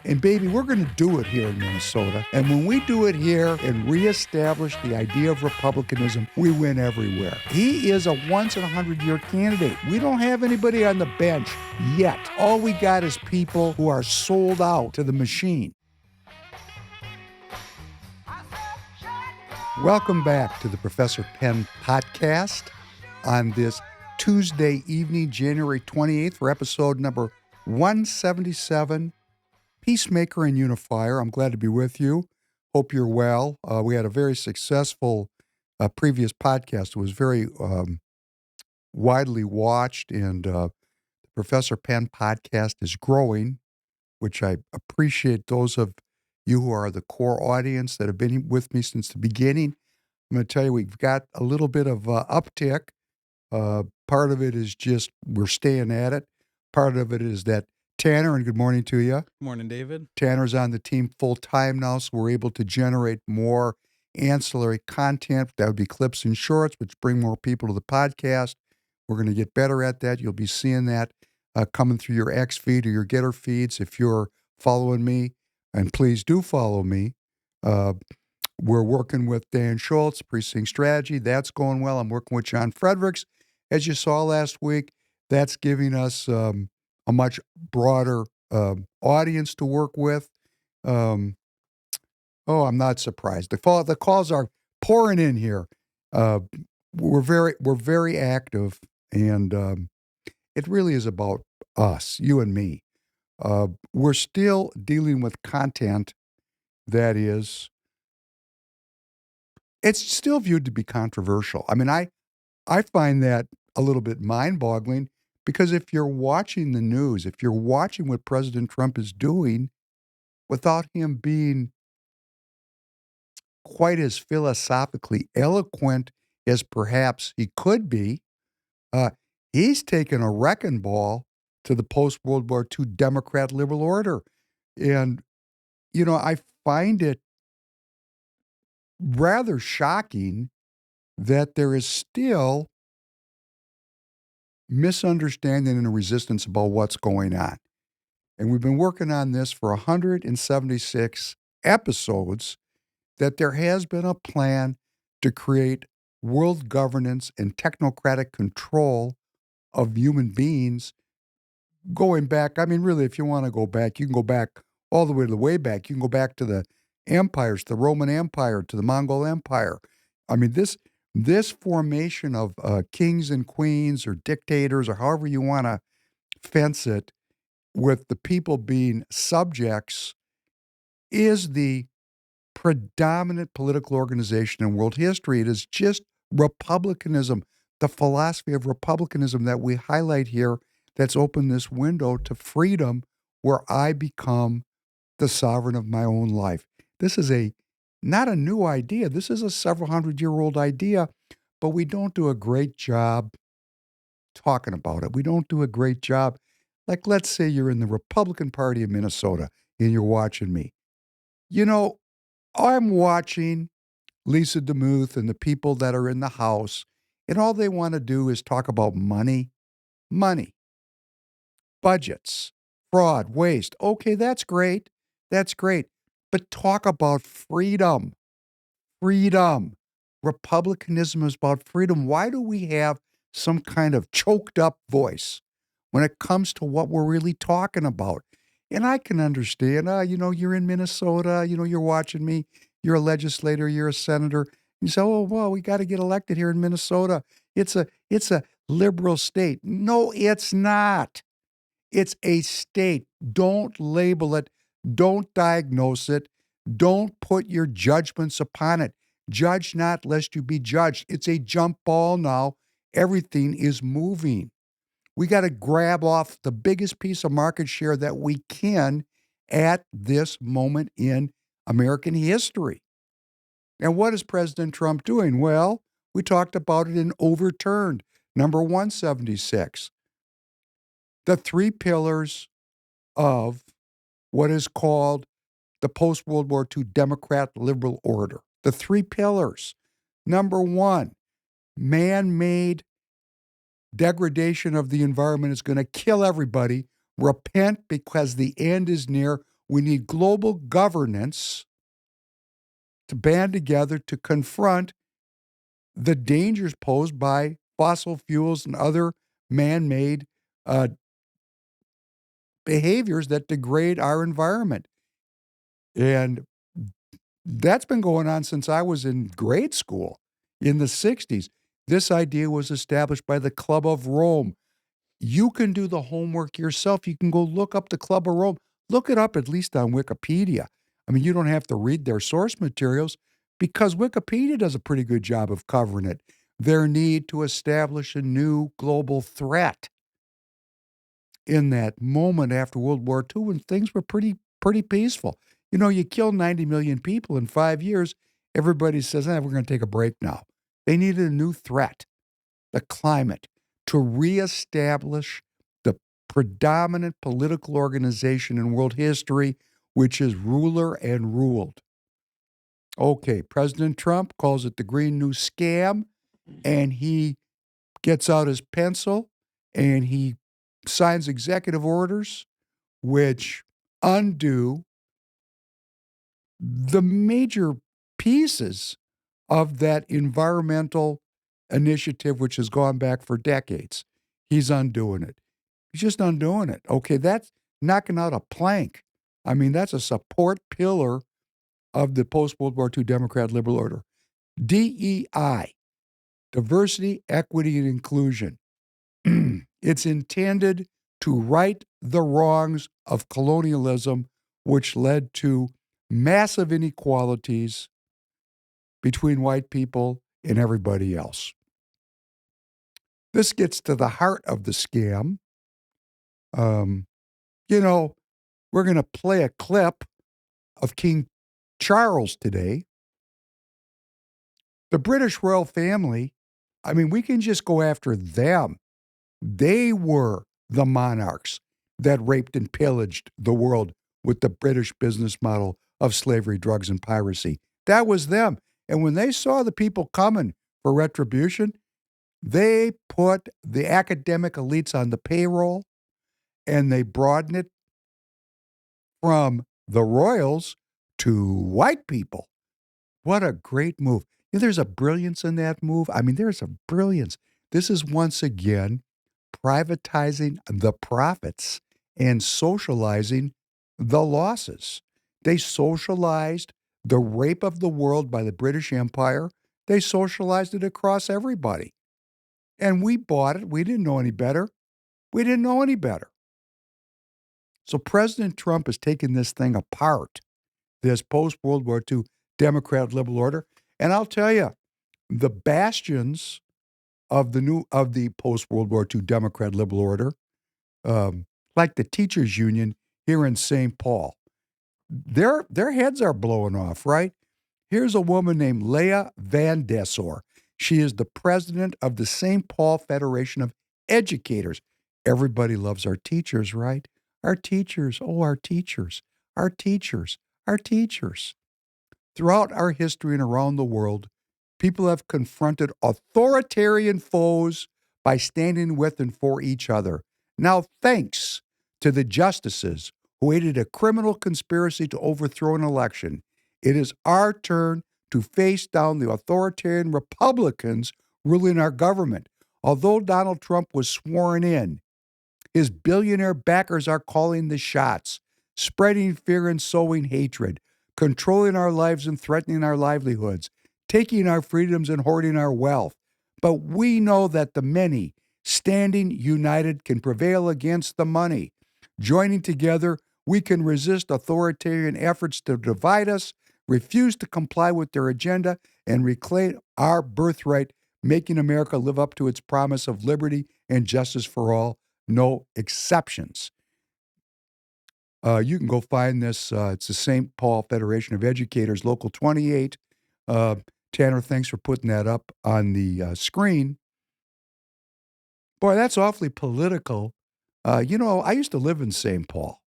And baby, we're going to do it here in Minnesota. And when we do it here and reestablish the idea of republicanism, we win everywhere. He is a once in 100-year candidate. We don't have anybody on the bench yet. All we got is people who are sold out to the machine. Welcome back to the Professor Penn podcast on this Tuesday evening, January 28th, for episode number 177. Peacemaker and Unifier. I'm glad to be with you. Hope you're well. We had a very successful previous podcast. It was very widely watched, and the Professor Penn podcast is growing, which I appreciate those of you who are the core audience that have been with me since the beginning. I'm going to tell you, we've got a little bit of uptick. Part of it is just we're staying at it. Part of it is that Tanner, and good morning to you. Good morning, David. Tanner's on the team full-time now, so we're able to generate more ancillary content. That would be clips and shorts, which bring more people to the podcast. We're going to get better at that. You'll be seeing that coming through your X feed or your Getter feeds if you're following me, and please do follow me. We're working with Dan Schultz, Precinct Strategy. That's going well. I'm working with John Fredericks. As you saw last week, that's giving us a much broader audience to work with. I'm not surprised. The calls are pouring in here. We're very active, and it really is about us, you and me. We're still dealing with content that is, it's still viewed to be controversial. I mean, I find that a little bit mind-boggling. Because if you're watching the news, if you're watching what President Trump is doing, without him being quite as philosophically eloquent as perhaps he could be, he's taken a wrecking ball to the post-World War II Democrat liberal order. And, I find it rather shocking that there is still misunderstanding and a resistance about what's going on. And we've been working on this for 176 episodes, that there has been a plan to create world governance and technocratic control of human beings going back. I mean, really, if you want to go back, you can go back all the way to the way back. You can go back to the empires, the Roman Empire, to the Mongol Empire. I mean, this formation of kings and queens or dictators or however you want to fence it, with the people being subjects, is the predominant political organization in world history. It is just republicanism, the philosophy of republicanism that we highlight here, that's opened this window to freedom where I become the sovereign of my own life. This is not a new idea. This is a several hundred-year-old idea, but we don't do a great job talking about it. We don't do a great job. Like, let's say you're in the Republican Party of Minnesota and you're watching me. I'm watching Lisa DeMuth and the people that are in the House, and all they want to do is talk about money, budgets, fraud, waste. Okay, that's great. That's great. But talk about freedom. Republicanism is about freedom. Why do we have some kind of choked up voice when it comes to what we're really talking about? And I can understand, you're in Minnesota, you're watching me, you're a legislator, you're a senator. You say, oh, well, we got to get elected here in Minnesota. It's a liberal state. No, it's not. It's a state. Don't label it. Don't diagnose it. Don't put your judgments upon it. Judge not lest you be judged. It's a jump ball now. Everything is moving. We got to grab off the biggest piece of market share that we can at this moment in American history. And what is President Trump doing? Well, we talked about it in Overturned, number 176. The three pillars of what is called the post-World War II Democrat liberal order. The three pillars. Number one, man-made degradation of the environment is going to kill everybody. Repent because the end is near. We need global governance to band together to confront the dangers posed by fossil fuels and other man-made uh, behaviors that degrade our environment. And that's been going on since I was in grade school in the 60s. This idea was established by the Club of Rome. You can do the homework yourself. You can go look up the Club of Rome. Look it up at least on Wikipedia. I mean, you don't have to read their source materials because Wikipedia does a pretty good job of covering it. Their need to establish a new global threat in that moment after World War II when things were pretty peaceful. You know, you kill 90 million people in 5 years, everybody says, we're going to take a break now. They needed a new threat, the climate, to reestablish the predominant political organization in world history, which is ruler and ruled. Okay, President Trump calls it the Green New Scam, and he gets out his pencil and he signs executive orders which undo the major pieces of that environmental initiative, which has gone back for decades. He's undoing it. He's just undoing it. Okay, that's knocking out a plank. I mean, that's a support pillar of the post-World War II Democrat liberal order. DEI, diversity, equity, and inclusion. It's intended to right the wrongs of colonialism, which led to massive inequalities between white people and everybody else. This gets to the heart of the scam. You know, we're going to play a clip of King Charles today. The British royal family, I mean, we can just go after them. They were the monarchs that raped and pillaged the world with the British business model of slavery, drugs, and piracy. That was them. And when they saw the people coming for retribution, they put the academic elites on the payroll and they broadened it from the royals to white people. What a great move. You know, there's a brilliance in that move. I mean, there's a brilliance. This is once again privatizing the profits and socializing the losses. They socialized the rape of the world by the British Empire. They socialized it across everybody. And we bought it. We didn't know any better. We didn't know any better. So President Trump has taken this thing apart, this post-World War II Democrat liberal order. And I'll tell you, the bastions of the post-World War II Democrat liberal order, like the teachers union here in St. Paul, their heads are blowing off, right? Here's a woman named Leah Van Dessor. She is the president of the St. Paul Federation of Educators. Everybody loves our teachers, right? Our teachers, oh, our teachers, our teachers, our teachers. Throughout our history and around the world, people have confronted authoritarian foes by standing with and for each other. Now, thanks to the justices who aided a criminal conspiracy to overthrow an election, it is our turn to face down the authoritarian Republicans ruling our government. Although Donald Trump was sworn in, his billionaire backers are calling the shots, spreading fear and sowing hatred, controlling our lives and threatening our livelihoods, taking our freedoms and hoarding our wealth. But we know that the many, standing united, can prevail against the money. Joining together, we can resist authoritarian efforts to divide us, refuse to comply with their agenda, and reclaim our birthright, making America live up to its promise of liberty and justice for all, no exceptions. You can go find this. It's the St. Paul Federation of Educators, Local 28. Tanner, thanks for putting that up on the screen. Boy, that's awfully political. You know, I used to live in St. Paul.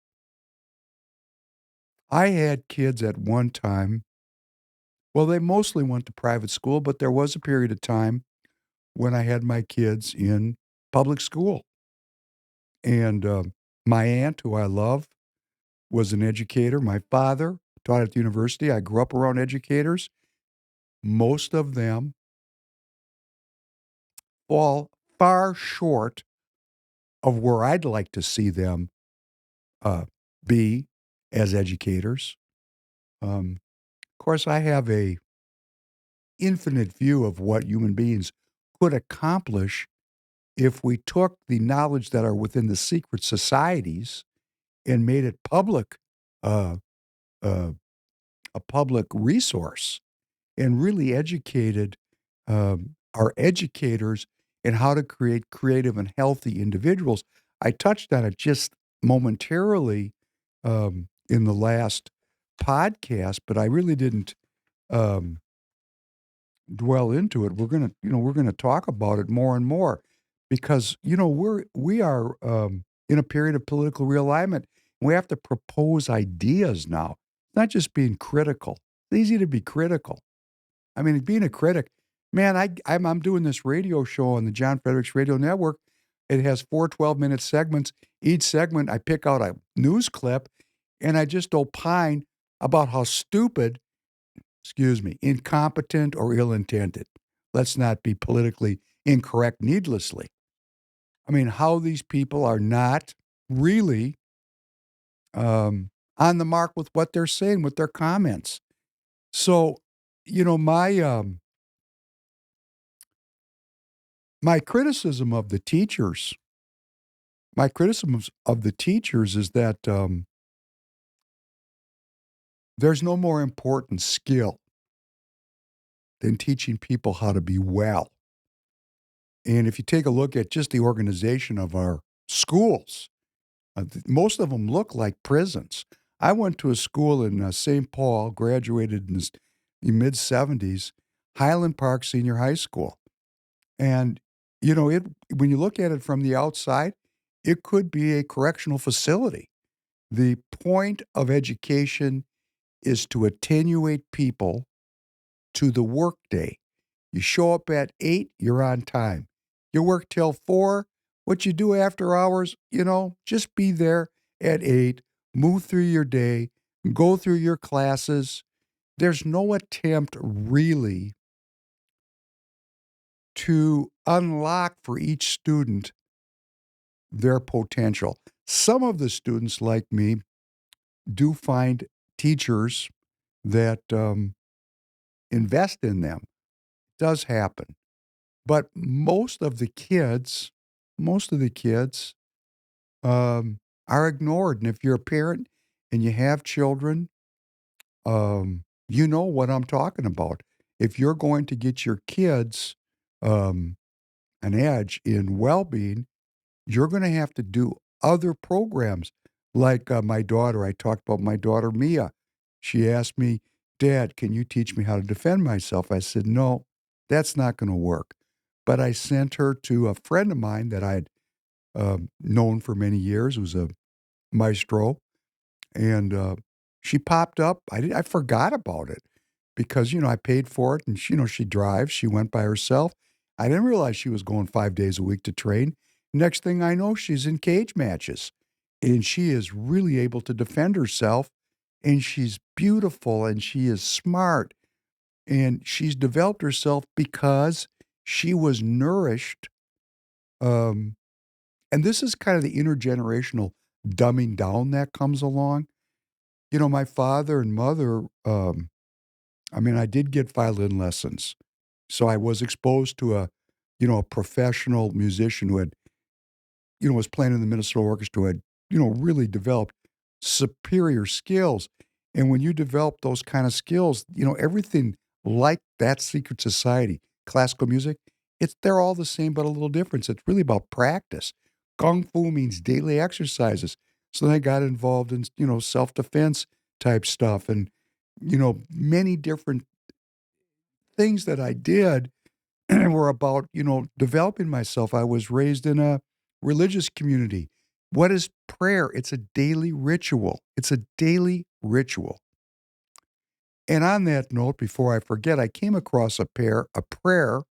I had kids at one time. Well, they mostly went to private school, but there was a period of time when I had my kids in public school. And my aunt, who I love, was an educator. My father taught at the university. I grew up around educators. Most of them fall far short of where I'd like to see them uh, be as educators. Of course, I have a infinite view of what human beings could accomplish if we took the knowledge that are within the secret societies and made it public, uh, uh, a public resource, and really educated our educators in how to create creative and healthy individuals. I touched on it just momentarily in the last podcast, but I really didn't um, dwell into it. We're gonna talk about it more and more because we are in a period of political realignment. We have to propose ideas now, not just being critical. It's easy to be critical. I mean, being a critic, man, I'm doing this radio show on the John Fredericks Radio Network. It has 4 12-minute segments. Each segment, I pick out a news clip and I just opine about how stupid, incompetent or ill-intended. Let's not be politically incorrect needlessly. I mean, how these people are not really on the mark with what they're saying, with their comments. So, you know, my criticism of the teachers, my criticism of the teachers is that there's no more important skill than teaching people how to be well. And if you take a look at just the organization of our schools, most of them look like prisons. I went to a school in St. Paul, graduated in the mid 70s, Highland Park Senior High School. And, when you look at it from the outside, it could be a correctional facility. The point of education is to attenuate people to the workday. You show up at 8, you're on time. You work till 4. What you do after hours, just be there at 8, move through your day, go through your classes. There's no attempt really to unlock for each student their potential. Some of the students, like me, do find teachers that invest in them. It does happen. But most of the kids are ignored. And if you're a parent and you have children, you know what I'm talking about. If you're going to get your kids um, an edge in well-being, you're going to have to do other programs. Like my daughter, I talked about my daughter Mia. She asked me, "Dad, can you teach me how to defend myself?" I said, "No, that's not going to work." But I sent her to a friend of mine that I'd known for many years, who's a maestro, and she popped up. I forgot about it because I paid for it, and she drives. She went by herself. I didn't realize she was going 5 days a week to train. Next thing I know, she's in cage matches, and she is really able to defend herself. And she's beautiful, and she is smart, and she's developed herself because she was nourished. Um, and this is kind of the intergenerational dumbing down that comes along. My father and mother, I did get violin lessons. So I was exposed to a professional musician who had, was playing in the Minnesota Orchestra, who had, really developed superior skills. And when you develop those kind of skills, everything like that secret society, classical music, they're all the same, but a little different. It's really about practice. Kung Fu means daily exercises. So then I got involved in, self-defense type stuff and, many different things that I did were about, developing myself. I was raised in a religious community. What is prayer? It's a daily ritual. It's a daily ritual. And on that note, before I forget, I came across a prayer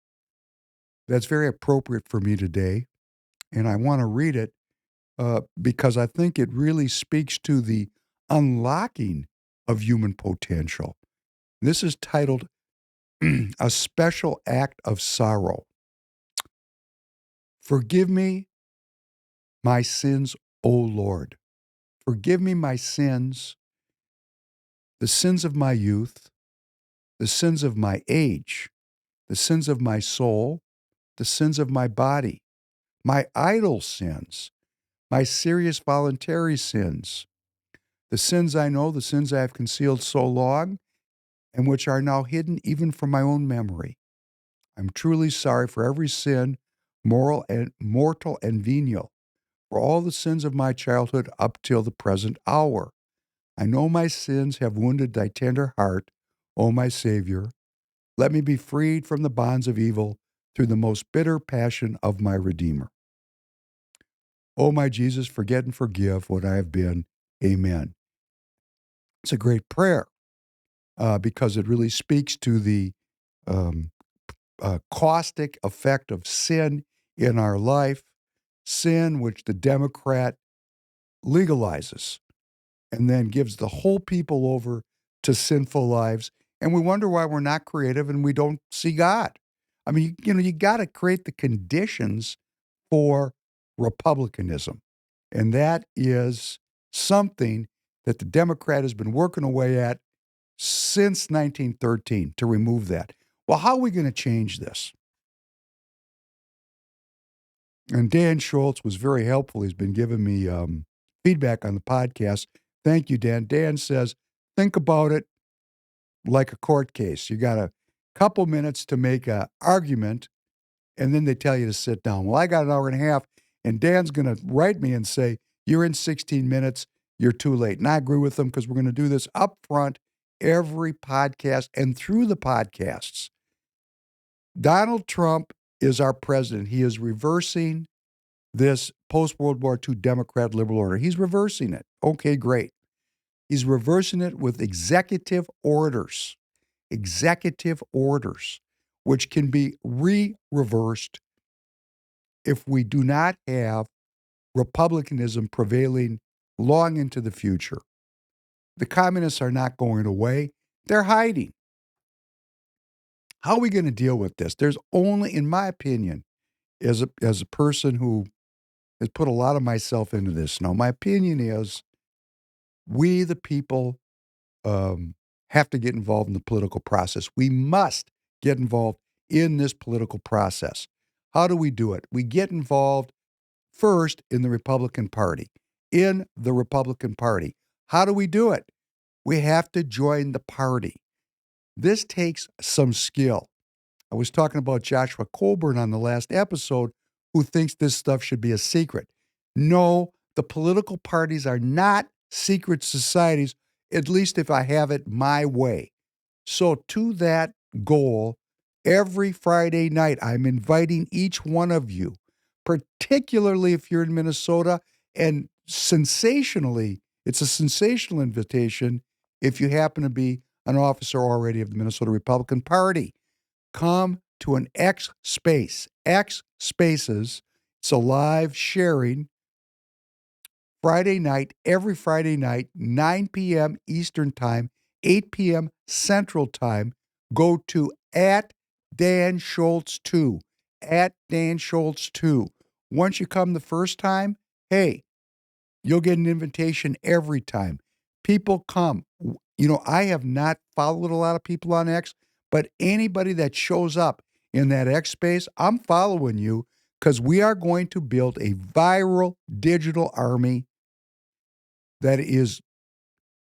that's very appropriate for me today. And I want to read it because I think it really speaks to the unlocking of human potential. This is titled A Special Act of Sorrow. Forgive me my sins, O Lord. Forgive me my sins, the sins of my youth, the sins of my age, the sins of my soul, the sins of my body, my idle sins, my serious voluntary sins, the sins I know, the sins I have concealed so long, and which are now hidden even from my own memory. I'm truly sorry for every sin, moral and mortal and venial, for all the sins of my childhood up till the present hour. I know my sins have wounded thy tender heart, O my Savior. Let me be freed from the bonds of evil through the most bitter passion of my Redeemer. O my Jesus, forget and forgive what I have been. Amen. It's a great prayer because it really speaks to the um, caustic effect of sin in our life, sin which the Democrat legalizes and then gives the whole people over to sinful lives. And we wonder why we're not creative and we don't see God. I mean, you got to create the conditions for republicanism. And that is something that the Democrat has been working away at since 1913 to remove that. Well, how are we going to change this? And Dan Schultz was very helpful. He's been giving me feedback on the podcast. Thank you, Dan. Dan says, think about it like a court case. You got a couple minutes to make an argument, and then they tell you to sit down. Well, I got an hour and a half, and Dan's going to write me and say, you're in 16 minutes, you're too late. And I agree with him because we're going to do this up front every podcast and through the podcasts. Donald Trump is our president. He is reversing this post-World War II Democrat liberal order. He's reversing it. Okay, great. He's reversing it with executive orders, which can be reversed if we do not have republicanism prevailing long into the future. The communists are not going away. They're hiding. How are we going to deal with this? There's only, in my opinion, as a person who has put a lot of myself into this now, my opinion is we, the people, have to get involved in the political process. We must get involved in this political process. How do we do it? We get involved first in the Republican Party. In the Republican Party. How do we do it? We have to join the party. This takes some skill. I was talking about Joshua Colburn on the last episode, who thinks this stuff should be a secret. No, the political parties are not secret societies, at least if I have it my way. So to that goal, every Friday night, I'm inviting each one of you, particularly if you're in Minnesota, and sensationally, it's a sensational invitation if you happen to be an officer already of the Minnesota Republican Party. Come to an X Spaces. It's a live sharing Friday night, every Friday night, 9 p.m. Eastern Time, 8 p.m. Central Time. Go to @DanSchultz2, @DanSchultz2. Once you come the first time, hey, you'll get an invitation every time. People come. I have not followed a lot of people on X, but anybody that shows up in that X space, I'm following you because we are going to build a viral digital army that is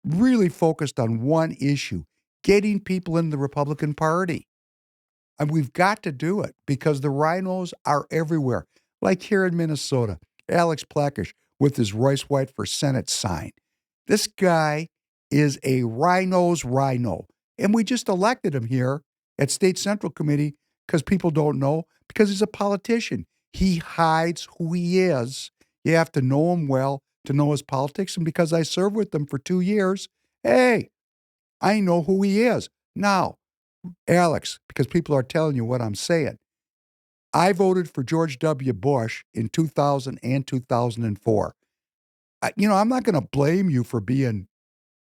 really focused on one issue, getting people in the Republican Party. And we've got to do it because the rhinos are everywhere. Like here in Minnesota, Alex Plakish with his Royce White for Senate sign. This guy is a rhino's rhino. And we just elected him here at State Central Committee because people don't know, because he's a politician. He hides who he is. You have to know him well to know his politics. And because I served with him for 2 years, hey, I know who he is. Now, Alex, because people are telling you what I'm saying, I voted for George W. Bush in 2000 and 2004. I'm not going to blame you for being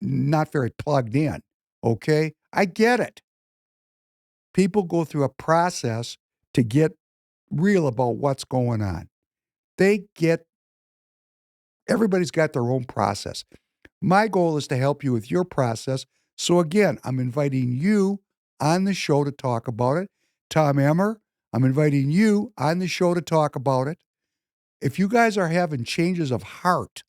not very plugged in. Okay? I get it. People go through a process to get real about what's going on. Everybody's got their own process. My goal is to help you with your process. So again, I'm inviting you on the show to talk about it. Tom Emmer, I'm inviting you on the show to talk about it. If you guys are having changes of heart,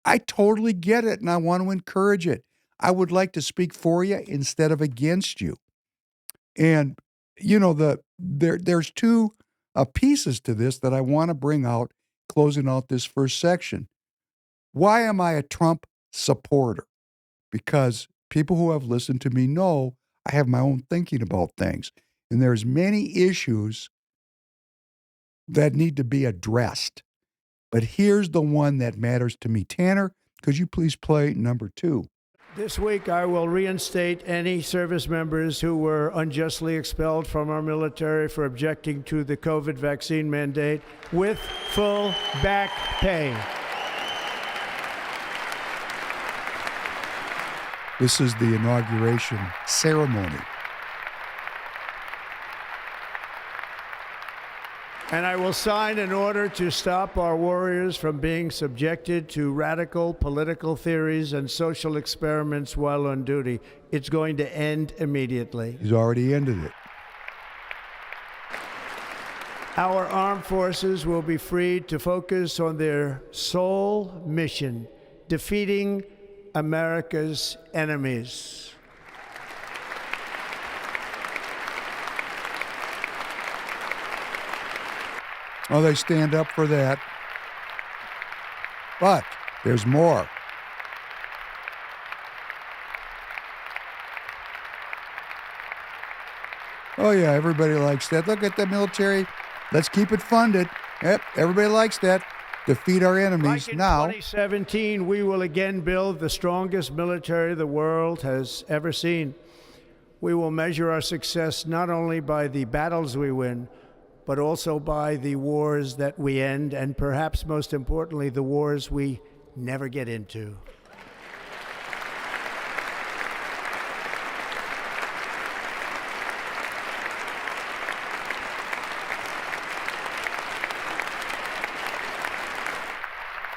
I totally get it and I want to encourage it. I would like to speak for you instead of against you. And there's two pieces to this that I want to bring out, closing out this first section. Why am I a Trump supporter? Because people who have listened to me know I have my own thinking about things. And there's many issues that need to be addressed. But here's the one that matters to me. Tanner, could you please play number 2? This week, I will reinstate any service members who were unjustly expelled from our military for objecting to the COVID vaccine mandate with full back pay. This is the inauguration ceremony. And I will sign an order to stop our warriors from being subjected to radical political theories and social experiments while on duty. It's going to end immediately. He's already ended it. Our armed forces will be freed to focus on their sole mission, defeating America's enemies. Oh, they stand up for that. But there's more. Oh, yeah, everybody likes that. Look at the military. Let's keep it funded. Yep, everybody likes that. Defeat our enemies. Like in now, 2017, we will again build the strongest military the world has ever seen. We will measure our success not only by the battles we win, but also by the wars that we end, and perhaps most importantly, the wars we never get into.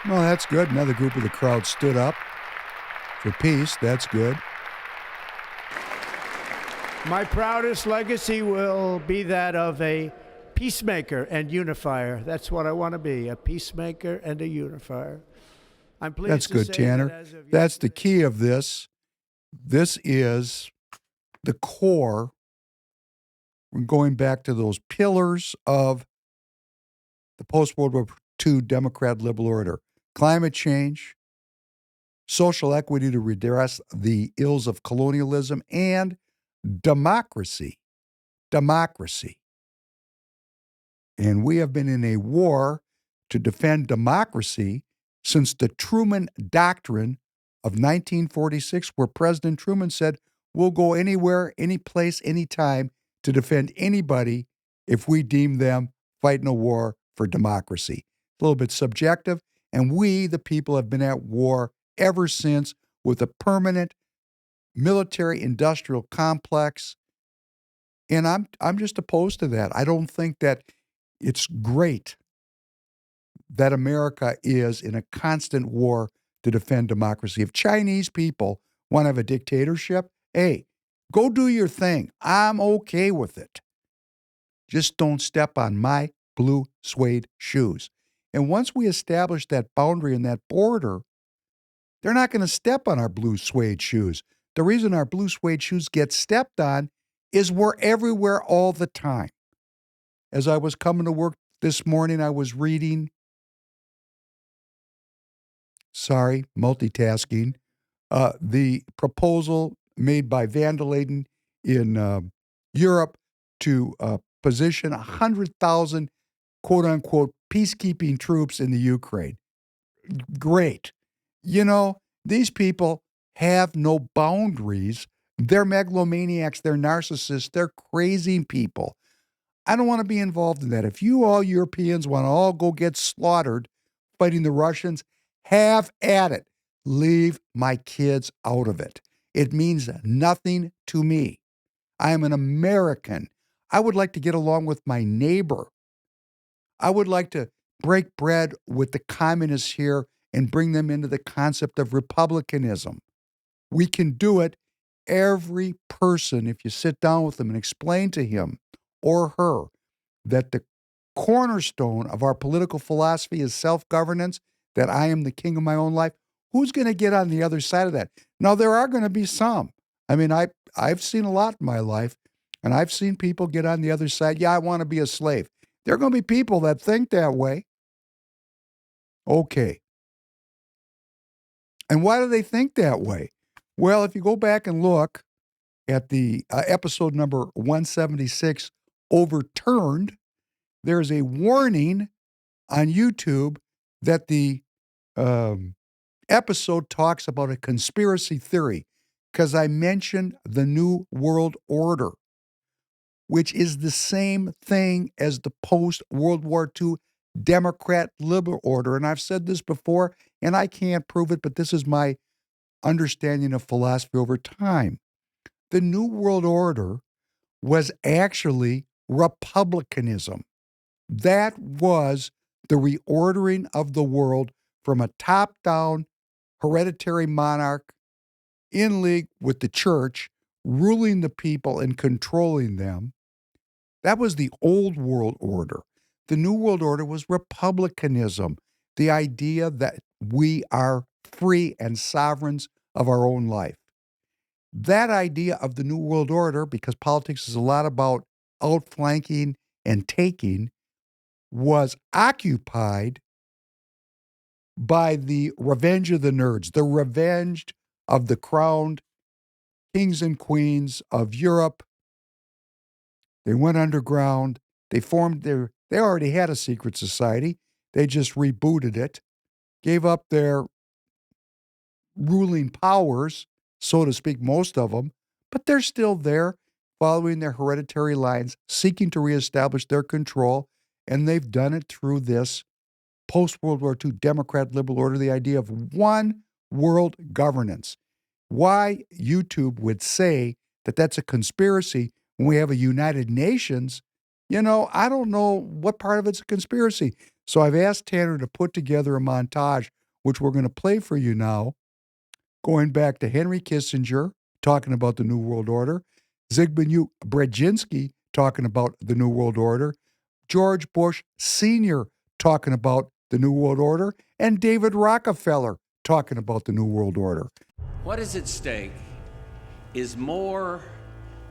well, that's good. Another group of the crowd stood up for peace. That's good. My proudest legacy will be that of a peacemaker and unifier. That's what I want to be, a peacemaker and a unifier. I'm pleased That's to good, say Tanner. that as of That's the yesterday- key of this. This is the core. We're going back to those pillars of the post-World War II Democrat liberal order. Climate change, social equity to redress the ills of colonialism, and democracy. Democracy. And we have been in a war to defend democracy since the Truman Doctrine of 1946, where President Truman said, we'll go anywhere, any place, anytime to defend anybody if we deem them fighting a war for democracy. A little bit subjective, and we, the people, have been at war ever since with a permanent military-industrial complex. And I'm just opposed to that. I don't think that it's great that America is in a constant war to defend democracy. If Chinese people want to have a dictatorship, hey, go do your thing. I'm okay with it. Just don't step on my blue suede shoes. And once we establish that boundary and that border, they're not going to step on our blue suede shoes. The reason our blue suede shoes get stepped on is we're everywhere all the time. As I was coming to work this morning, I was reading, multitasking, the proposal made by Van der Leyden in Europe to position 100,000 quote-unquote peacekeeping troops in the Ukraine. Great. You know, these people have no boundaries. They're megalomaniacs. They're narcissists. They're crazy people. I don't want to be involved in that. If you all Europeans want to all go get slaughtered fighting the Russians, have at it. Leave my kids out of it. It means nothing to me. I am an American. I would like to get along with my neighbor. I would like to break bread with the communists here and bring them into the concept of republicanism. We can do it. Every person, if you sit down with them and explain to him or her that the cornerstone of our political philosophy is self-governance, that I am the king of my own life, who's going to get on the other side of that? Now, there are going to be some. I mean, I've seen a lot in my life, and I've seen people get on the other side. Yeah, I want to be a slave. There are going to be people that think that way. Okay. And why do they think that way? Well, if you go back and look at the episode number 176, Overturned, there's a warning on YouTube that the episode talks about a conspiracy theory, because I mentioned the New World Order, which is the same thing as the post-World War II Democrat liberal order. And I've said this before, and I can't prove it, but this is my understanding of philosophy over time. The New World Order was actually republicanism. That was the reordering of the world from a top-down hereditary monarch in league with the church, ruling the people and controlling them. That was the old world order. The New World Order was republicanism, the idea that we are free and sovereigns of our own life. That idea of the New World Order, because politics is a lot about outflanking and taking, was occupied by the revenge of the nerds, the revenge of the crowned kings and queens of Europe. They went underground. They already had a secret society. They just rebooted it, gave up their ruling powers, so to speak, most of them, but they're still there, following their hereditary lines, seeking to reestablish their control, and they've done it through this post-World War II Democrat liberal order, the idea of one world governance. Why YouTube would say that that's a conspiracy when we have a United Nations, I don't know what part of it's a conspiracy. So I've asked Tanner to put together a montage, which we're going to play for you now, going back to Henry Kissinger talking about the New World Order, Zbigniew Brzezinski talking about the New World Order, George Bush Sr. talking about the New World Order, and David Rockefeller talking about the New World Order. What is at stake is more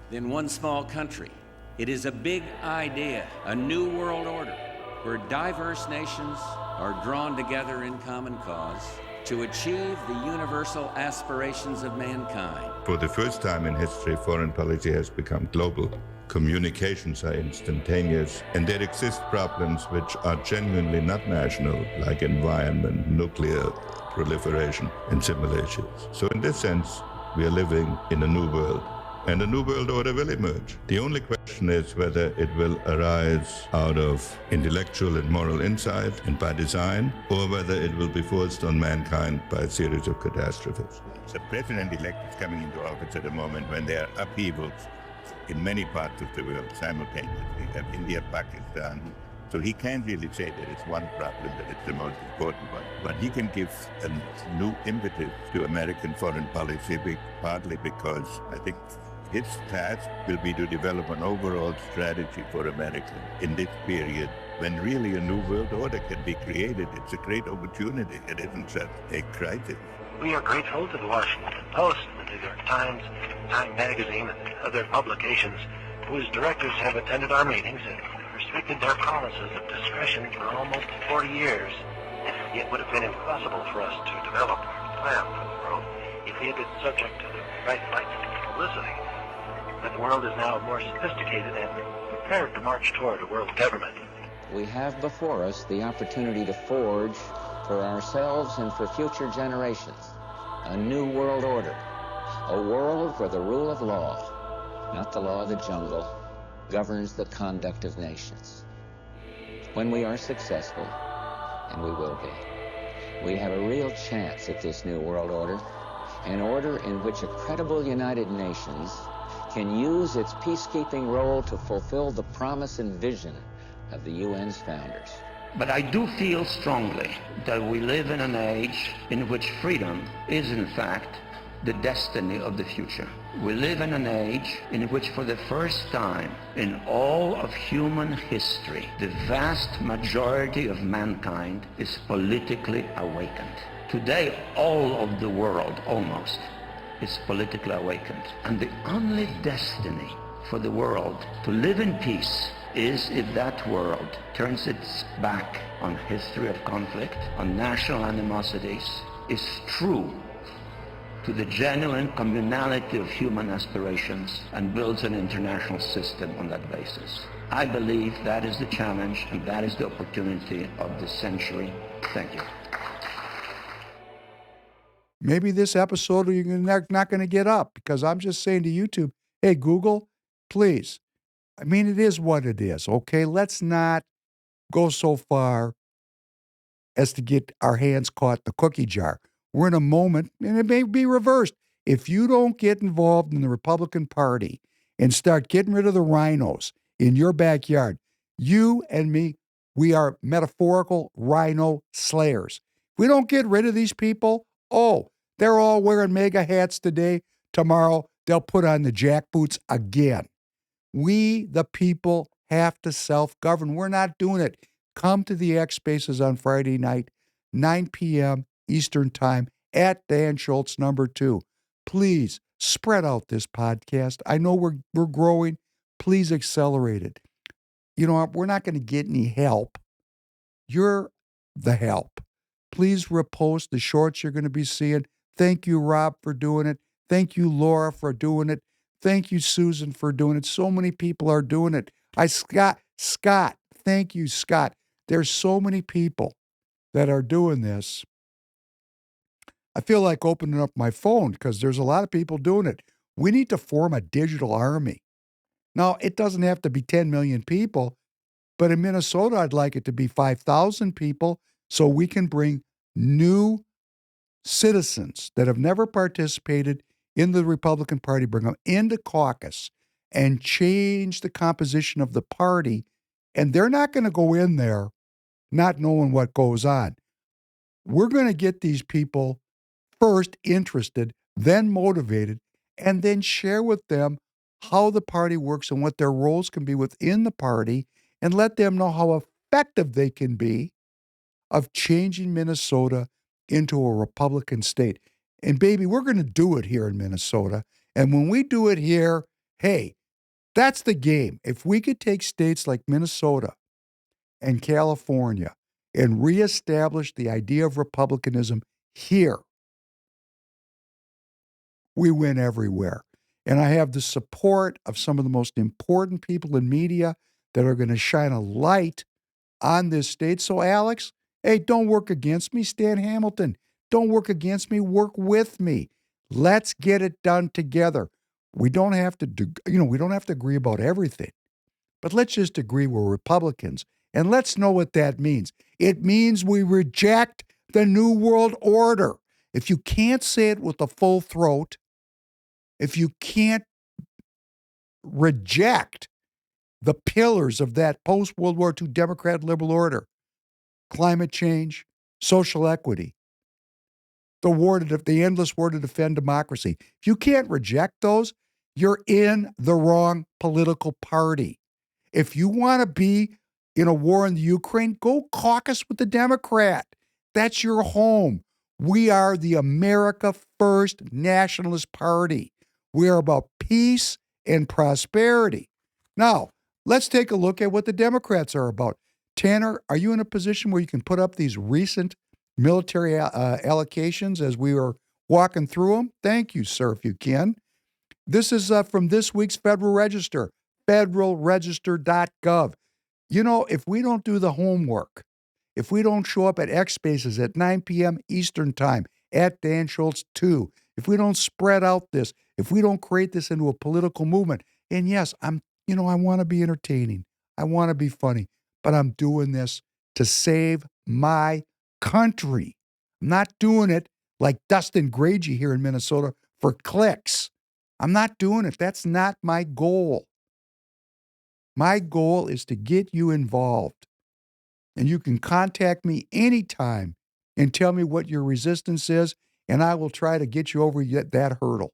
than one small country. It is a big idea, a new world order, where diverse nations are drawn together in common cause to achieve the universal aspirations of mankind. For the first time in history, foreign policy has become global. Communications are instantaneous, and there exist problems which are genuinely not national, like environment, nuclear proliferation, and similar issues. So in this sense, we are living in a new world, and a new world order will emerge. The only question is whether it will arise out of intellectual and moral insight and by design, or whether it will be forced on mankind by a series of catastrophes. The president-elect is coming into office at a moment when there are upheavals in many parts of the world simultaneously. We have India, Pakistan. So he can't really say that it's one problem, that it's the most important one. But he can give a new impetus to American foreign policy, partly because I think his task will be to develop an overall strategy for America in this period when really a new world order can be created. It's a great opportunity. It isn't just a crisis. We are grateful to the Washington Post, the New York Times, Time Magazine, and other publications whose directors have attended our meetings and restricted their promises of discretion for almost 40 years. It would have been impossible for us to develop our plan for the world if we had been subject to the bright lights of publicity. But the world is now more sophisticated and prepared to march toward a world government. We have before us the opportunity to forge for ourselves and for future generations a new world order, a world where the rule of law, not the law of the jungle, governs the conduct of nations. When we are successful, and we will be, We have a real chance at this new world order, an order in which a credible United Nations can use its peacekeeping role to fulfill the promise and vision of the UN's founders. But I do feel strongly that we live in an age in which freedom is, in fact, the destiny of the future. We live in an age in which, for the first time in all of human history, the vast majority of mankind is politically awakened. Today, all of the world, almost, is politically awakened. And the only destiny for the world to live in peace is if that world turns its back on history of conflict, on national animosities, is true to the genuine communality of human aspirations, and builds an international system on that basis. I believe that is the challenge, and that is the opportunity of this century. Thank you. Maybe this episode you're not going to get up, because I'm just saying to YouTube, hey, Google, please. I mean, it is what it is, okay? Let's not go so far as to get our hands caught in the cookie jar. We're in a moment, and it may be reversed. If you don't get involved in the Republican Party and start getting rid of the rhinos in your backyard, you and me, we are metaphorical rhino slayers. If we don't get rid of these people, they're all wearing MAGA hats today. Tomorrow, they'll put on the jackboots again. We, the people, have to self-govern. We're not doing it. Come to the X Spaces on Friday night, 9 p.m. Eastern Time at Dan Schultz #2. Please spread out this podcast. I know we're growing. Please accelerate it. You know, we're not going to get any help. You're the help. Please repost the shorts you're going to be seeing. Thank you, Rob, for doing it. Thank you, Laura, for doing it. Thank you, Susan, for doing it. So many people are doing it. Scott, thank you, Scott. There's so many people that are doing this. I feel like opening up my phone because there's a lot of people doing it. We need to form a digital army. Now, it doesn't have to be 10 million people, but in Minnesota, I'd like it to be 5,000 people so we can bring new citizens that have never participated in the Republican Party, bring them into caucus and change the composition of the party. And they're not going to go in there not knowing what goes on. We're going to get these people first interested, then motivated, and then share with them how the party works and what their roles can be within the party, and let them know how effective they can be of changing Minnesota into a Republican state. And baby, we're going to do it here in Minnesota. And when we do it here, hey, that's the game. If we could take states like Minnesota and California and reestablish the idea of republicanism here, we win everywhere. And I have the support of some of the most important people in media that are going to shine a light on this state. So, Alex, hey, don't work against me. Stan Hamilton, don't work against me. Work with me. Let's get it done together. We don't have to we don't have to agree about everything, but let's just agree we're Republicans. And let's know what that means. It means we reject the New World Order. If you can't say it with a full throat, if you can't reject the pillars of that post-World War II Democrat liberal order, climate change, social equity, the endless war to defend democracy, if you can't reject those, you're in the wrong political party. If you want to be in a war in the Ukraine, go caucus with the Democrat. That's your home. We are the America First Nationalist Party. We are about peace and prosperity. Now, let's take a look at what the Democrats are about. Tanner, are you in a position where you can put up these recent military allocations as we were walking through them? Thank you, sir, if you can. This is from this week's Federal Register, federalregister.gov. You know, if we don't do the homework, if we don't show up at X Spaces at 9 p.m. Eastern Time at Dan Schultz 2, if we don't spread out this, if we don't create this into a political movement, and yes, I want to be entertaining. I want to be funny, but I'm doing this to save my country, I'm not doing it like Dustin Grady here in Minnesota for clicks. I'm not doing it. That's not my goal. My goal is to get you involved. And you can contact me anytime and tell me what your resistance is, and I will try to get you over that hurdle.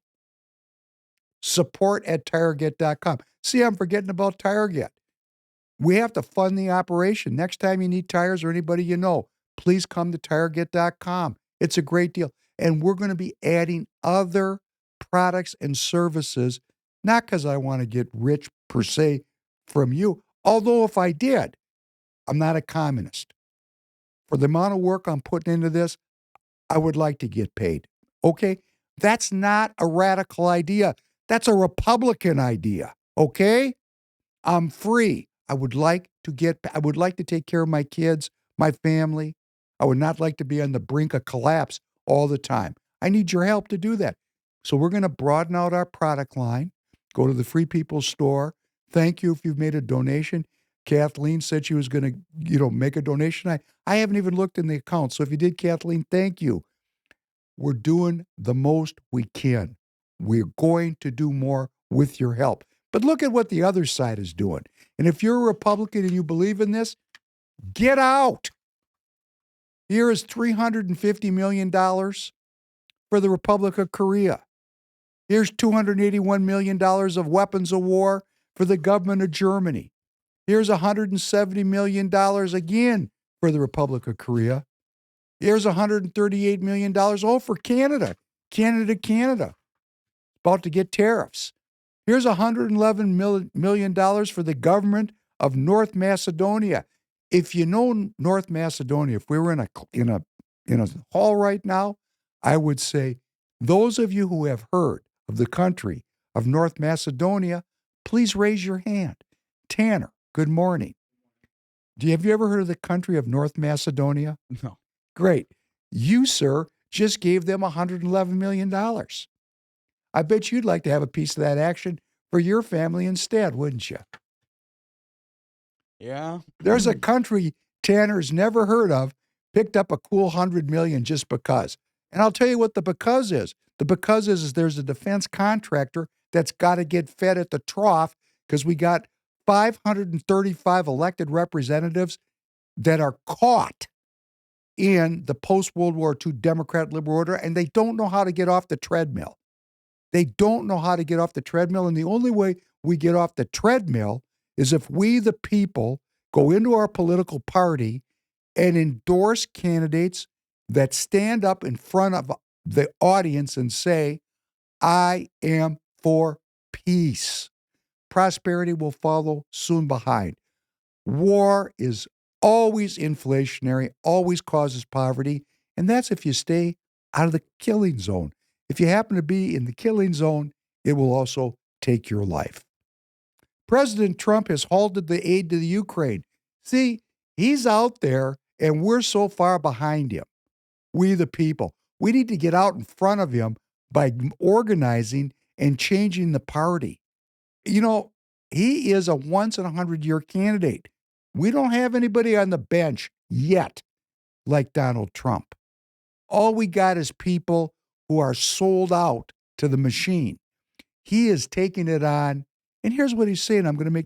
Support@TireGet.com. See, I'm forgetting about TireGet. We have to fund the operation. Next time you need tires or anybody you know, please come to TireGet.com. It's a great deal. And we're going to be adding other products and services, not because I want to get rich per se from you, although if I did, I'm not a communist. For the amount of work I'm putting into this, I would like to get paid. Okay? That's not a radical idea. That's a Republican idea. Okay? I'm free. I would like to take care of my kids, my family. I would not like to be on the brink of collapse all the time. I need your help to do that. So we're going to broaden out our product line, go to the Free People store. Thank you if you've made a donation. Kathleen said she was going to, make a donation. I haven't even looked in the account. So if you did, Kathleen, thank you. We're doing the most we can. We're going to do more with your help. But look at what the other side is doing. And if you're a Republican and you believe in this, get out. Here is $350 million for the Republic of Korea. Here's $281 million of weapons of war for the government of Germany. Here's $170 million again for the Republic of Korea. Here's $138 million, for Canada. Canada. About to get tariffs. Here's $111 million for the government of North Macedonia. If you know North Macedonia, if we were in a hall right now, I would say, those of you who have heard of the country of North Macedonia, please raise your hand. Tanner, good morning. Have you ever heard of the country of North Macedonia? No. Great. You, sir, just gave them $111 million. I bet you'd like to have a piece of that action for your family instead, wouldn't you? Yeah. There's a country Tanner's never heard of, picked up a cool $100 million just because. And I'll tell you what the because is. The because is there's a defense contractor that's got to get fed at the trough because we got 535 elected representatives that are caught in the post-World War II Democrat liberal order, and they don't know how to get off the treadmill. They don't know how to get off the treadmill, and the only way we get off the treadmill is if we, the people, go into our political party and endorse candidates that stand up in front of the audience and say, I am for peace. Prosperity will follow soon behind. War is always inflationary, always causes poverty, and that's if you stay out of the killing zone. If you happen to be in the killing zone, it will also take your life. President Trump has halted the aid to the Ukraine. See, he's out there, and we're so far behind him. We, the people, we need to get out in front of him by organizing and changing the party. He is a once-in-a-100-year candidate. We don't have anybody on the bench yet like Donald Trump. All we got is people who are sold out to the machine. He is taking it on, and here's what he's saying. We're going to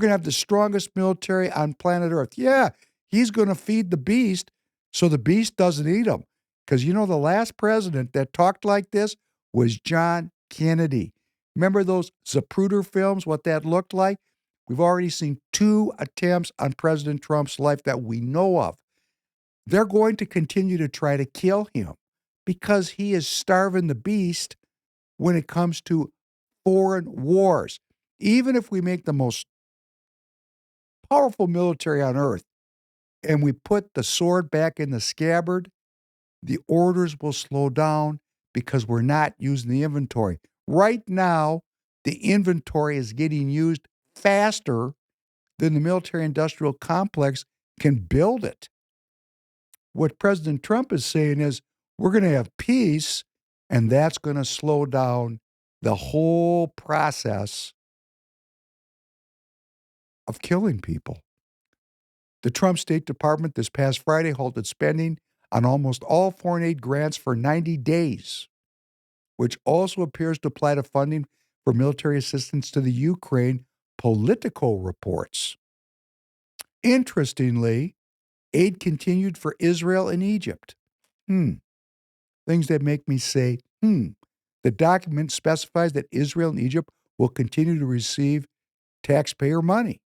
have the strongest military on planet Earth. Yeah, he's going to feed the beast so the beast doesn't eat him. Because the last president that talked like this was John Kennedy. Remember those Zapruder films, what that looked like? We've already seen 2 attempts on President Trump's life that we know of. They're going to continue to try to kill him because he is starving the beast when it comes to foreign wars. Even if we make the most powerful military on earth and we put the sword back in the scabbard, the orders will slow down because we're not using the inventory. Right now, the inventory is getting used faster than the military-industrial complex can build it. What President Trump is saying is we're going to have peace, and that's going to slow down the whole process of killing people. The Trump State Department this past Friday halted spending on almost all foreign aid grants for 90 days, which also appears to apply to funding for military assistance to the Ukraine, Politico reports. Interestingly, aid continued for Israel and Egypt. Things that make me say, The document specifies that Israel and Egypt will continue to receive taxpayer money.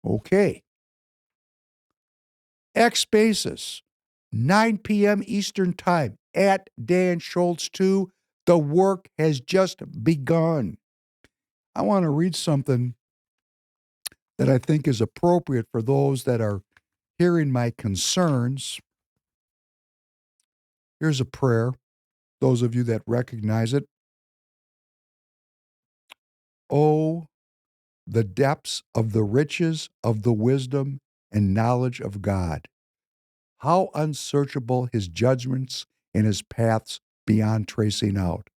Okay. X Spaces, 9 p.m. Eastern Time at Dan Schultz 2. The work has just begun. I want to read something that I think is appropriate for those that are hearing my concerns. Here's a prayer, those of you that recognize it. Oh, the depths of the riches of the wisdom and knowledge of God. How unsearchable his judgments and his paths beyond tracing out.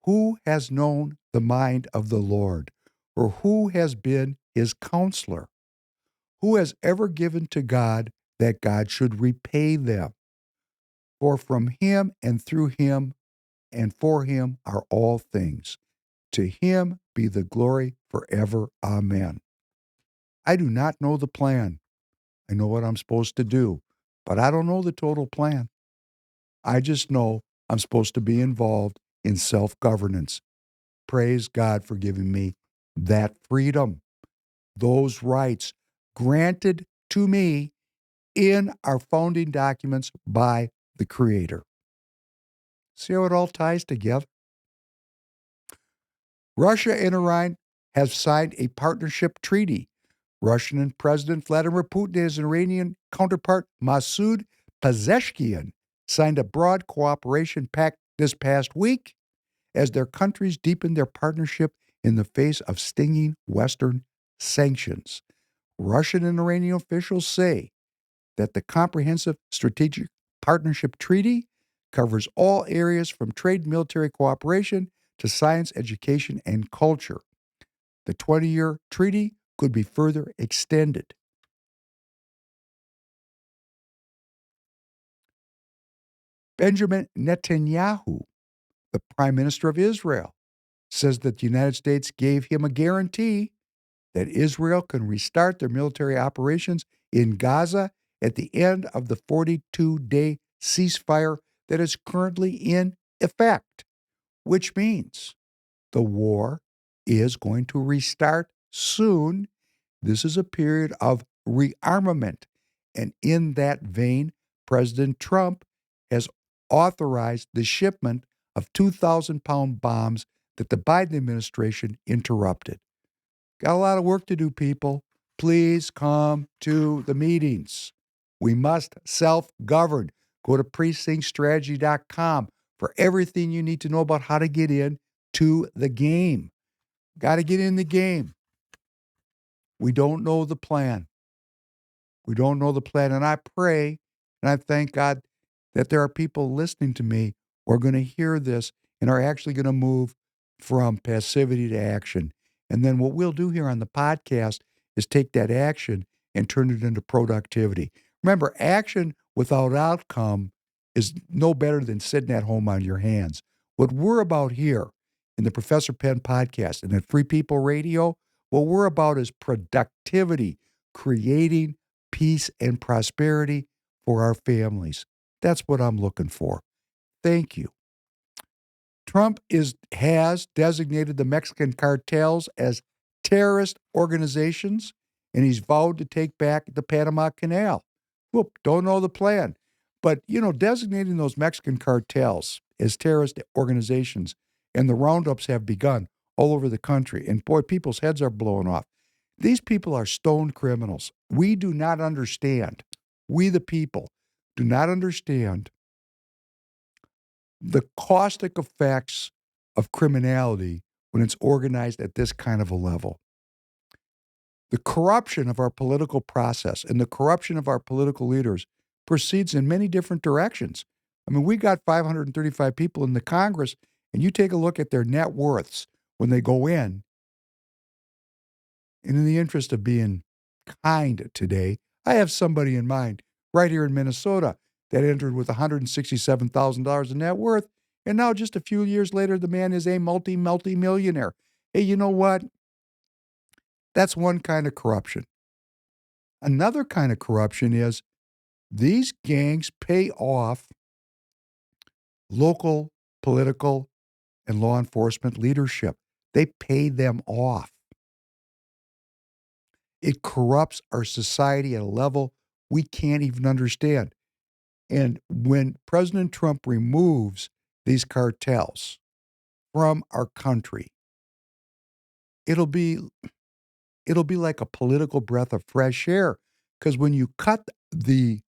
Who has known the mind of the Lord, or who has been his counselor? Who has ever given to God that God should repay them? For from him and through him and for him are all things. To him be the glory forever. Amen. I do not know the plan. I know what I'm supposed to do, but I don't know the total plan. I just know I'm supposed to be involved in self-governance. Praise God for giving me that freedom, those rights granted to me in our founding documents by the Creator. See how it all ties together? Russia and Iran have signed a partnership treaty. Russian President Vladimir Putin and his Iranian counterpart Masoud Pezeshkian signed a broad cooperation pact this past week as their countries deepen their partnership in the face of stinging Western sanctions. Russian and Iranian officials say that the Comprehensive Strategic Partnership Treaty covers all areas from trade and military cooperation to science, education, and culture. The 20-year treaty could be further extended. Benjamin Netanyahu, the Prime Minister of Israel, says that the United States gave him a guarantee that Israel can restart their military operations in Gaza at the end of the 42-day ceasefire that is currently in effect, which means the war is going to restart soon. This is a period of rearmament. And in that vein, President Trump has authorized the shipment of 2,000-pound bombs that the Biden administration interrupted. Got a lot of work to do, people. Please come to the meetings. We must self-govern. Go to precinctstrategy.com for everything you need to know about how to get in to the game. Got to get in the game. We don't know the plan. We don't know the plan. And I pray and I thank God that there are people listening to me who are going to hear this and are actually going to move from passivity to action. And then what we'll do here on the podcast is take that action and turn it into productivity. Remember, action without outcome is no better than sitting at home on your hands. What we're about here in the Professor Penn podcast and at Free People Radio, what we're about is productivity, creating peace and prosperity for our families. That's what I'm looking for. Thank you. Trump has designated the Mexican cartels as terrorist organizations, and he's vowed to take back the Panama Canal. Whoop, don't know the plan. But, designating those Mexican cartels as terrorist organizations, and the roundups have begun all over the country. And boy, people's heads are blowing off. These people are stone criminals. We do not understand. We, the people, do not understand the caustic effects of criminality when it's organized at this kind of a level. The corruption of our political process and the corruption of our political leaders proceeds in many different directions. I mean, we got 535 people in the Congress, and you take a look at their net worths when they go in, and in the interest of being kind today. I have somebody in mind right here in Minnesota that entered with $167,000 in net worth. And now, just a few years later, the man is a multi-millionaire. Hey, you know what? That's one kind of corruption. Another kind of corruption is these gangs pay off local political and law enforcement leadership. They pay them off. It corrupts our society at a level we can't even understand. And when President Trump removes these cartels from our country, it'll be like a political breath of fresh air. Because when you cut the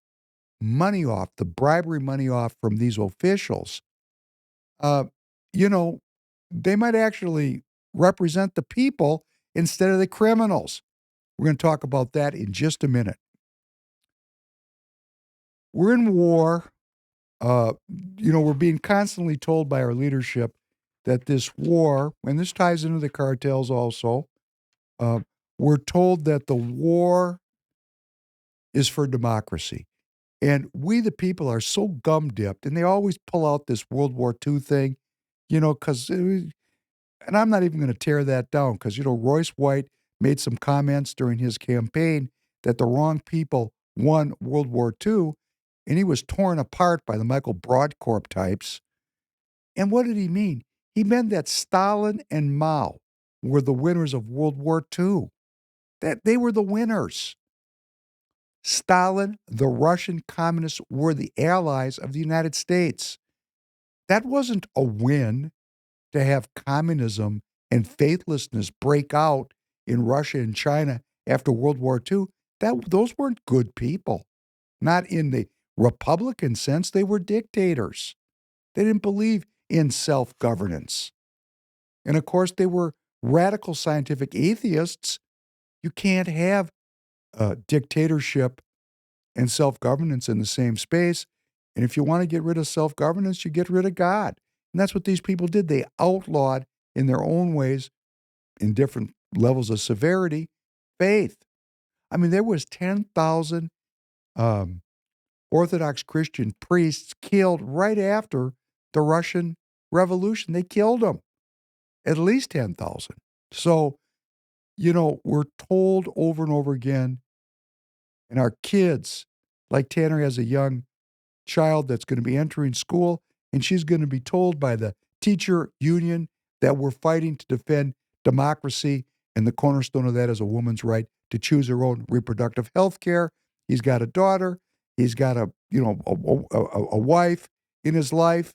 money off, the bribery money off from these officials, uh, you know, they might actually represent the people instead of the criminals. We're going to talk about that in just a minute. We're in war. We're being constantly told by our leadership that this war, and this ties into the cartels also, we're told that the war is for democracy. And we, the people, are so gum-dipped, and they always pull out this World War II thing, because, and I'm not even going to tear that down, because, Royce White made some comments during his campaign that the wrong people won World War II, and he was torn apart by the Michael Broadcorp types. And what did he mean? He meant that Stalin and Mao were the winners of World War II, that they were the winners. Stalin, the Russian communists, were the allies of the United States. That wasn't a win to have communism and faithlessness break out in Russia and China after World War II. Those weren't good people. Not in the Republican sense. They were dictators. They didn't believe in self-governance. And of course, they were radical scientific atheists. You can't have dictatorship and self-governance in the same space. And if you want to get rid of self-governance, you get rid of God. And that's what these people did. They outlawed in their own ways, in different levels of severity, faith. I mean, there was 10,000 Orthodox Christian priests killed right after the Russian Revolution. They killed them, at least 10,000. So, we're told over and over again, and our kids, like Tanner has a young child that's going to be entering school, and she's going to be told by the teacher union that we're fighting to defend democracy, and the cornerstone of that is a woman's right to choose her own reproductive health care. He's got a daughter. He's got a wife in his life.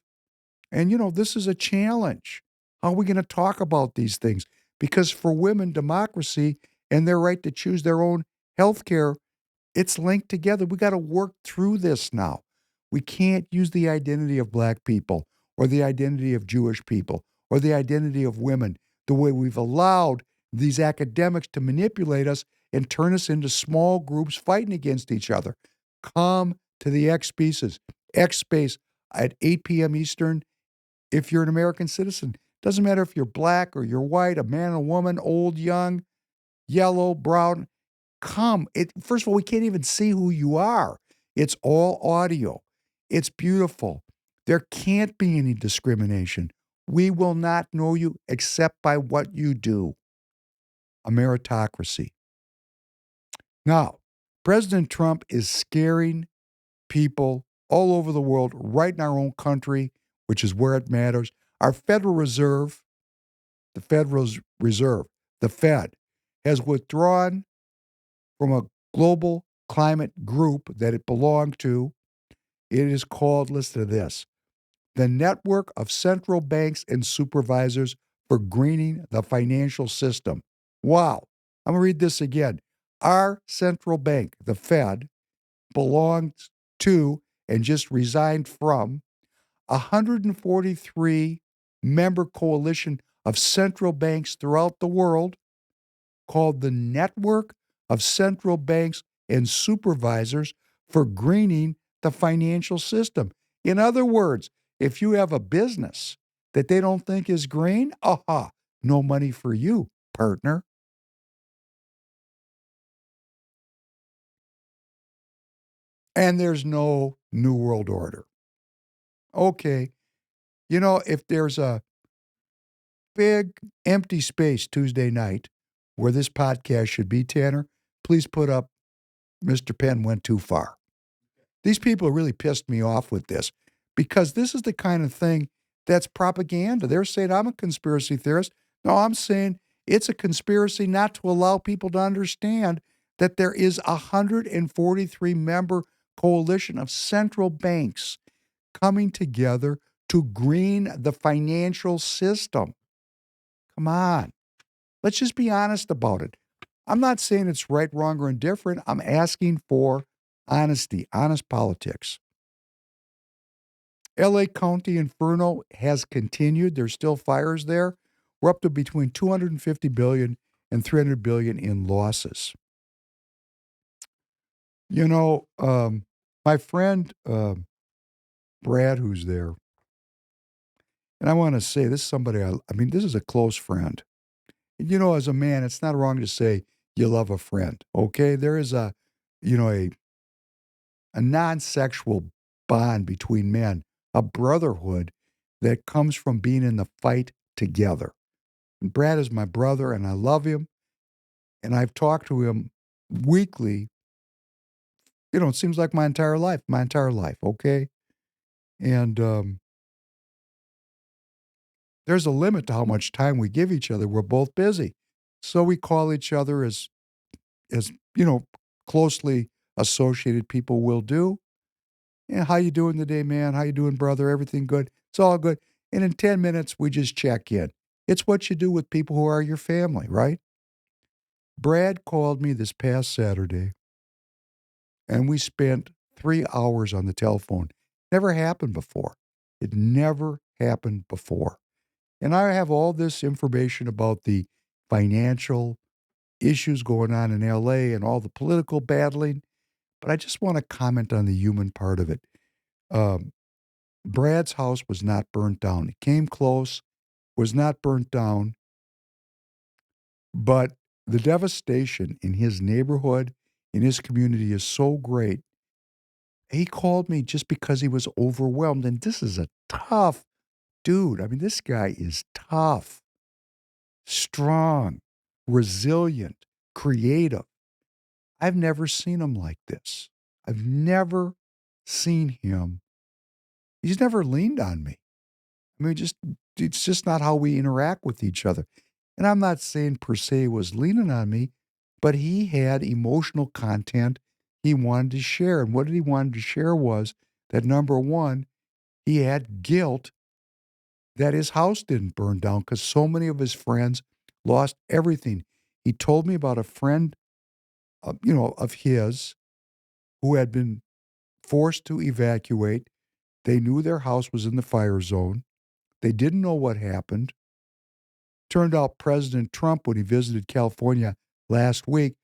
And, this is a challenge. How are we going to talk about these things? Because for women, democracy and their right to choose their own health care, it's linked together. We got to work through this now. We can't use the identity of Black people or the identity of Jewish people or the identity of women the way we've allowed these academics to manipulate us and turn us into small groups fighting against each other. Come to the X Spaces at 8 p.m. Eastern if you're an American citizen. Doesn't matter if you're Black or you're white, a man, a woman, old, young, yellow, brown. Come. First of all, we can't even see who you are. It's all audio. It's beautiful. There can't be any discrimination. We will not know you except by what you do. A meritocracy. Now, President Trump is scaring people all over the world, right in our own country, which is where it matters. Our Federal Reserve, the Fed, has withdrawn from a global climate group that it belonged to. It is called, listen to this, the Network of Central Banks and Supervisors for Greening the Financial System. Wow. I'm going to read this again. Our central bank, the Fed, belongs to and just resigned from 143 member coalition of central banks throughout the world called the Network of Central Banks and Supervisors for Greening the Financial System. In other words, if you have a business that they don't think is green, no money for you, partner. And there's no New World Order. Okay. You know, if there's a big empty space Tuesday night where this podcast should be, Tanner, please put up Mr. Penn went too far. These people really pissed me off with this because this is the kind of thing that's propaganda. They're saying I'm a conspiracy theorist. No, I'm saying it's a conspiracy not to allow people to understand that there is a 143 member coalition of central banks coming together to green the financial system. Come on. Let's just be honest about it. I'm not saying it's right, wrong, or indifferent. I'm asking for honesty, honest politics. LA County Inferno has continued. There's still fires there. We're up to between 250 billion and 300 billion in losses. You know, my friend Brad, who's there, and I want to say this is somebody, I mean, this is a close friend. You know, as a man, it's not wrong to say you love a friend, okay? There is a, you know, a non-sexual bond between men, a brotherhood that comes from being in the fight together. And Brad is my brother, and I love him, and I've talked to him weekly. You know, it seems like my entire life, okay? And there's a limit to how much time we give each other. We're both busy. So we call each other as you know, closely associated people will do. Yeah, how you doing today, man? How you doing, brother? Everything good? It's all good. And in 10 minutes, we just check in. It's what you do with people who are your family, right? Brad called me this past Saturday, and we spent 3 hours on the telephone. Never happened before. It never happened before. And I have all this information about the financial issues going on in LA and all the political battling, but I just want to comment on the human part of it. Um, Brad's house was not burnt down. It came close, was not burnt down, but the devastation in his neighborhood, in his community is so great. He called me just because he was overwhelmed, and this is a tough dude. I mean, this guy is tough, strong, resilient, creative. I've never seen him like this. I've never seen him. He's never leaned on me. I mean, it's just not how we interact with each other. And I'm not saying per se he was leaning on me, but he had emotional content he wanted to share. And what he wanted to share was that number one, he had guilt that his house didn't burn down because so many of his friends lost everything. He told me about a friend, of his who had been forced to evacuate. They knew their house was in the fire zone. They didn't know what happened. Turned out President Trump, when he visited California last week,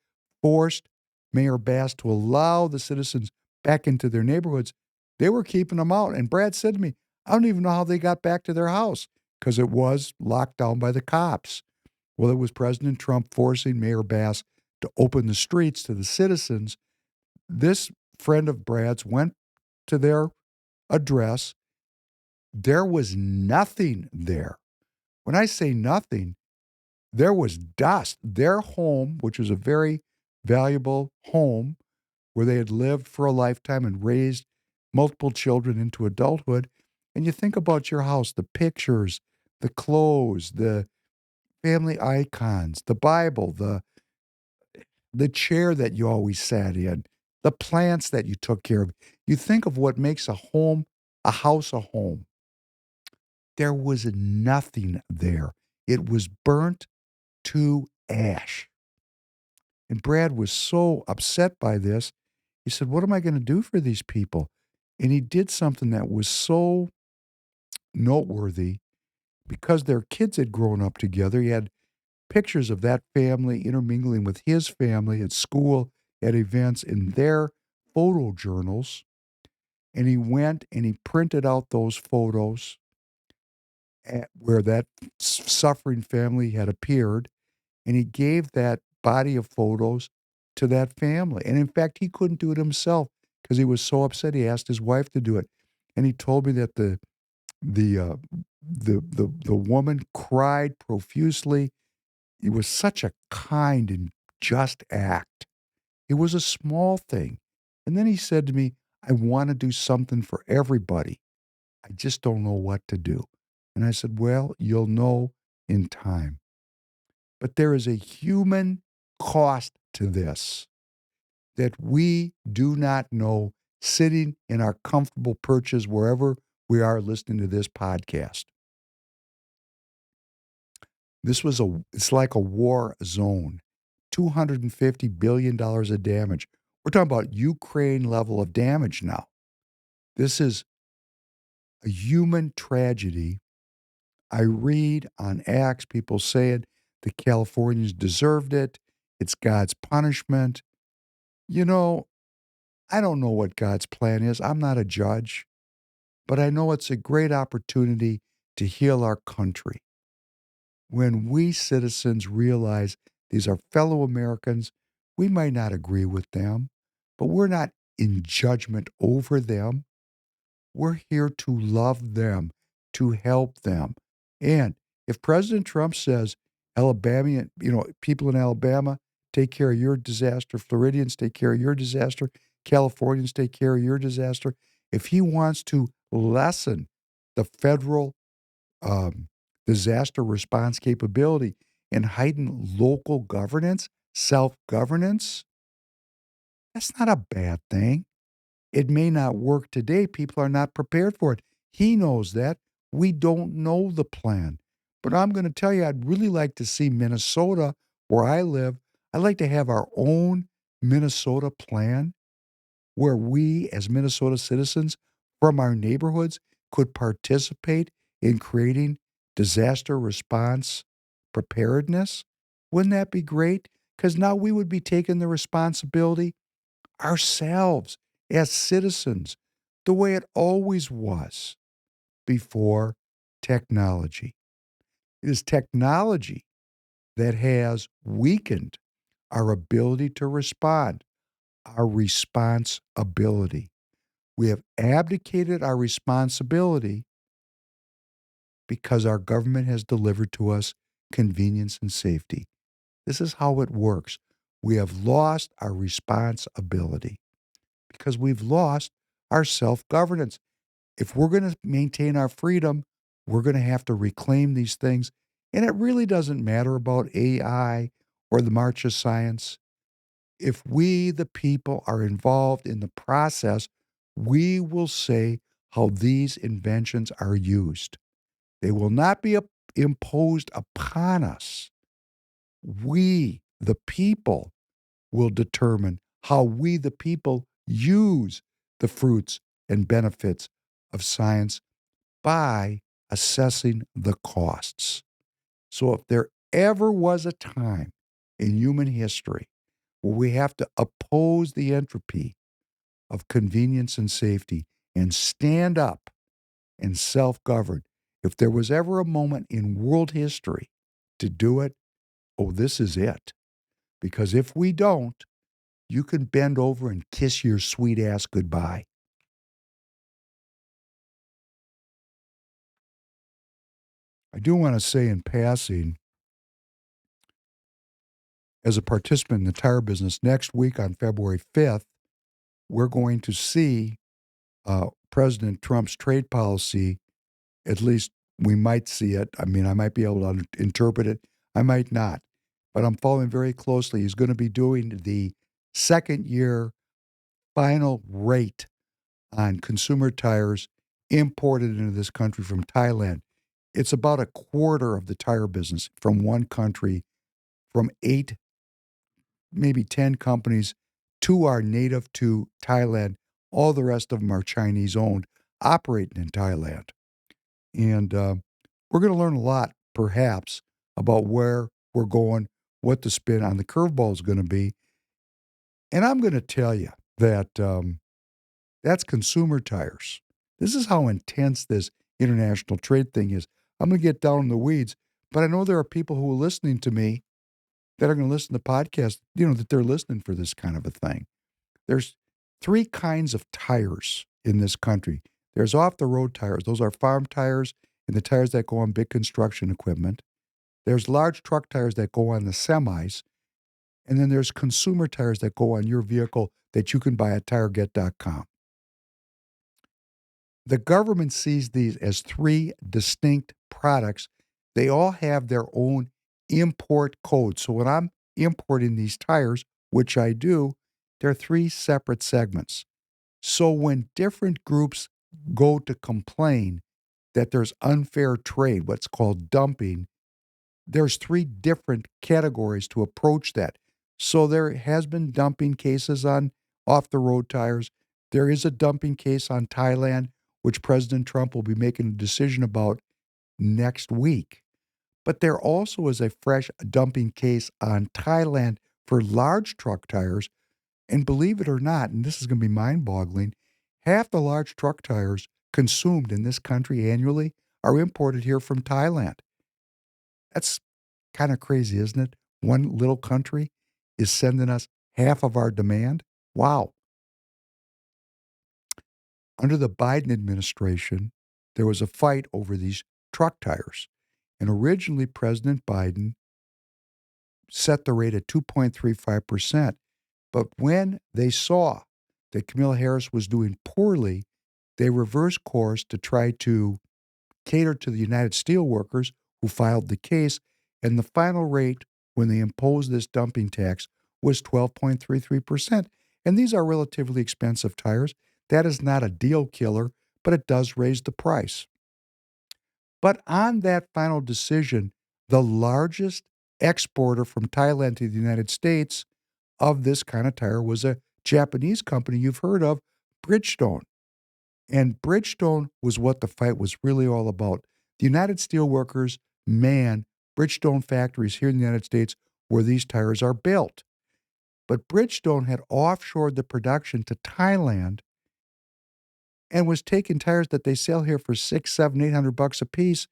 forced Mayor Bass to allow the citizens back into their neighborhoods. They were keeping them out. And Brad said to me, I don't even know how they got back to their house because it was locked down by the cops. Well, it was President Trump forcing Mayor Bass to open the streets to the citizens. This friend of Brad's went to their address. There was nothing there. When I say nothing, there was dust. Their home, which was a very valuable home where they had lived for a lifetime and raised multiple children into adulthood. And you think about your house, the pictures, the clothes, the family icons, the Bible, the chair that you always sat in, the plants that you took care of. You think of what makes a house a home. There was nothing there. It was burnt to ash. And Brad was so upset by this. He said, what am I going to do for these people? And he did something that was so noteworthy because their kids had grown up together. He had pictures of that family intermingling with his family at school, at events, in their photo journals. And he went and he printed out those photos where that suffering family had appeared, and he gave that body of photos to that family. And in fact, he couldn't do it himself because he was so upset. He asked his wife to do it, and he told me that the the woman cried profusely. It was such a kind and just act. It was a small thing. And then he said to me, I want to do something for everybody. I just don't know what to do. And I said, well, you'll know in time. But there is a human cost to this that we do not know sitting in our comfortable perches wherever we are listening to this podcast. It's like a war zone. $250 billion of damage. We're talking about Ukraine level of damage now. This is a human tragedy. I read on X people saying the Californians deserved it. It's God's punishment. You know, I don't know what God's plan is. I'm not a judge, but I know it's a great opportunity to heal our country. When we citizens realize these are fellow Americans, we might not agree with them, but we're not in judgment over them. We're here to love them, to help them. And if President Trump says, Alabama, people in Alabama, take care of your disaster, Floridians, take care of your disaster, Californians, take care of your disaster. If he wants to lessen the federal disaster response capability and heighten local governance, self-governance, that's not a bad thing. It may not work today. People are not prepared for it. He knows that. We don't know the plan. But I'm going to tell you, I'd really like to see Minnesota, where I live. I'd like to have our own Minnesota plan where we, as Minnesota citizens from our neighborhoods, could participate in creating disaster response preparedness. Wouldn't that be great? Because now we would be taking the responsibility ourselves as citizens, the way it always was before technology. It is technology that has weakened our ability to respond, our responsibility. We have abdicated our responsibility because our government has delivered to us convenience and safety. This is how it works. We have lost our responsibility because we've lost our self-governance. If we're going to maintain our freedom, we're going to have to reclaim these things. And it really doesn't matter about AI or the march of science. If we, the people, are involved in the process, we will say how these inventions are used. They will not be imposed upon us. We, the people, will determine how we, the people, use the fruits and benefits of science by assessing the costs. So if there ever was a time in human history where we have to oppose the entropy of convenience and safety and stand up and self-govern, if there was ever a moment in world history to do it, oh, this is it. Because if we don't, you can bend over and kiss your sweet ass goodbye. I do want to say in passing, as a participant in the tire business, next week on February 5th, we're going to see President Trump's trade policy. At least we might see it. I mean, I might be able to interpret it. I might not. But I'm following very closely. He's going to be doing the second year final rate on consumer tires imported into this country from Thailand. It's about a quarter of the tire business from one country, from 8, maybe 10 companies, 2 are native to Thailand. All the rest of them are Chinese owned, operating in Thailand. And we're going to learn a lot, perhaps, about where we're going, what the spin on the curveball is going to be. And I'm going to tell you that that's consumer tires. This is how intense this international trade thing is. I'm going to get down in the weeds, but I know there are people who are listening to me that are going to listen to podcasts, that they're listening for this kind of a thing. There's three kinds of tires in this country. There's off-the-road tires. Those are farm tires and the tires that go on big construction equipment. There's large truck tires that go on the semis. And then there's consumer tires that go on your vehicle that you can buy at tireget.com. The government sees these as three distinct products. They all have their own import code. So when I'm importing these tires, which I do, they're three separate segments. So when different groups go to complain that there's unfair trade, what's called dumping, there's three different categories to approach that. So there has been dumping cases on off-the-road tires. There is a dumping case on Thailand, which President Trump will be making a decision about next week. But there also is a fresh dumping case on Thailand for large truck tires. And believe it or not, and this is going to be mind-boggling, half the large truck tires consumed in this country annually are imported here from Thailand. That's kind of crazy, isn't it? One little country is sending us half of our demand. Wow. Under the Biden administration, there was a fight over these truck tires. And originally, President Biden set the rate at 2.35%. But when they saw that Kamala Harris was doing poorly, they reversed course to try to cater to the United Steelworkers who filed the case. And the final rate when they imposed this dumping tax was 12.33%. And these are relatively expensive tires. That is not a deal killer, but it does raise the price. But on that final decision, the largest exporter from Thailand to the United States of this kind of tire was a Japanese company you've heard of, Bridgestone. And Bridgestone was what the fight was really all about. The United Steelworkers man Bridgestone factories here in the United States where these tires are built. But Bridgestone had offshored the production to Thailand and was taking tires that they sell here for $600, $700, $800 a piece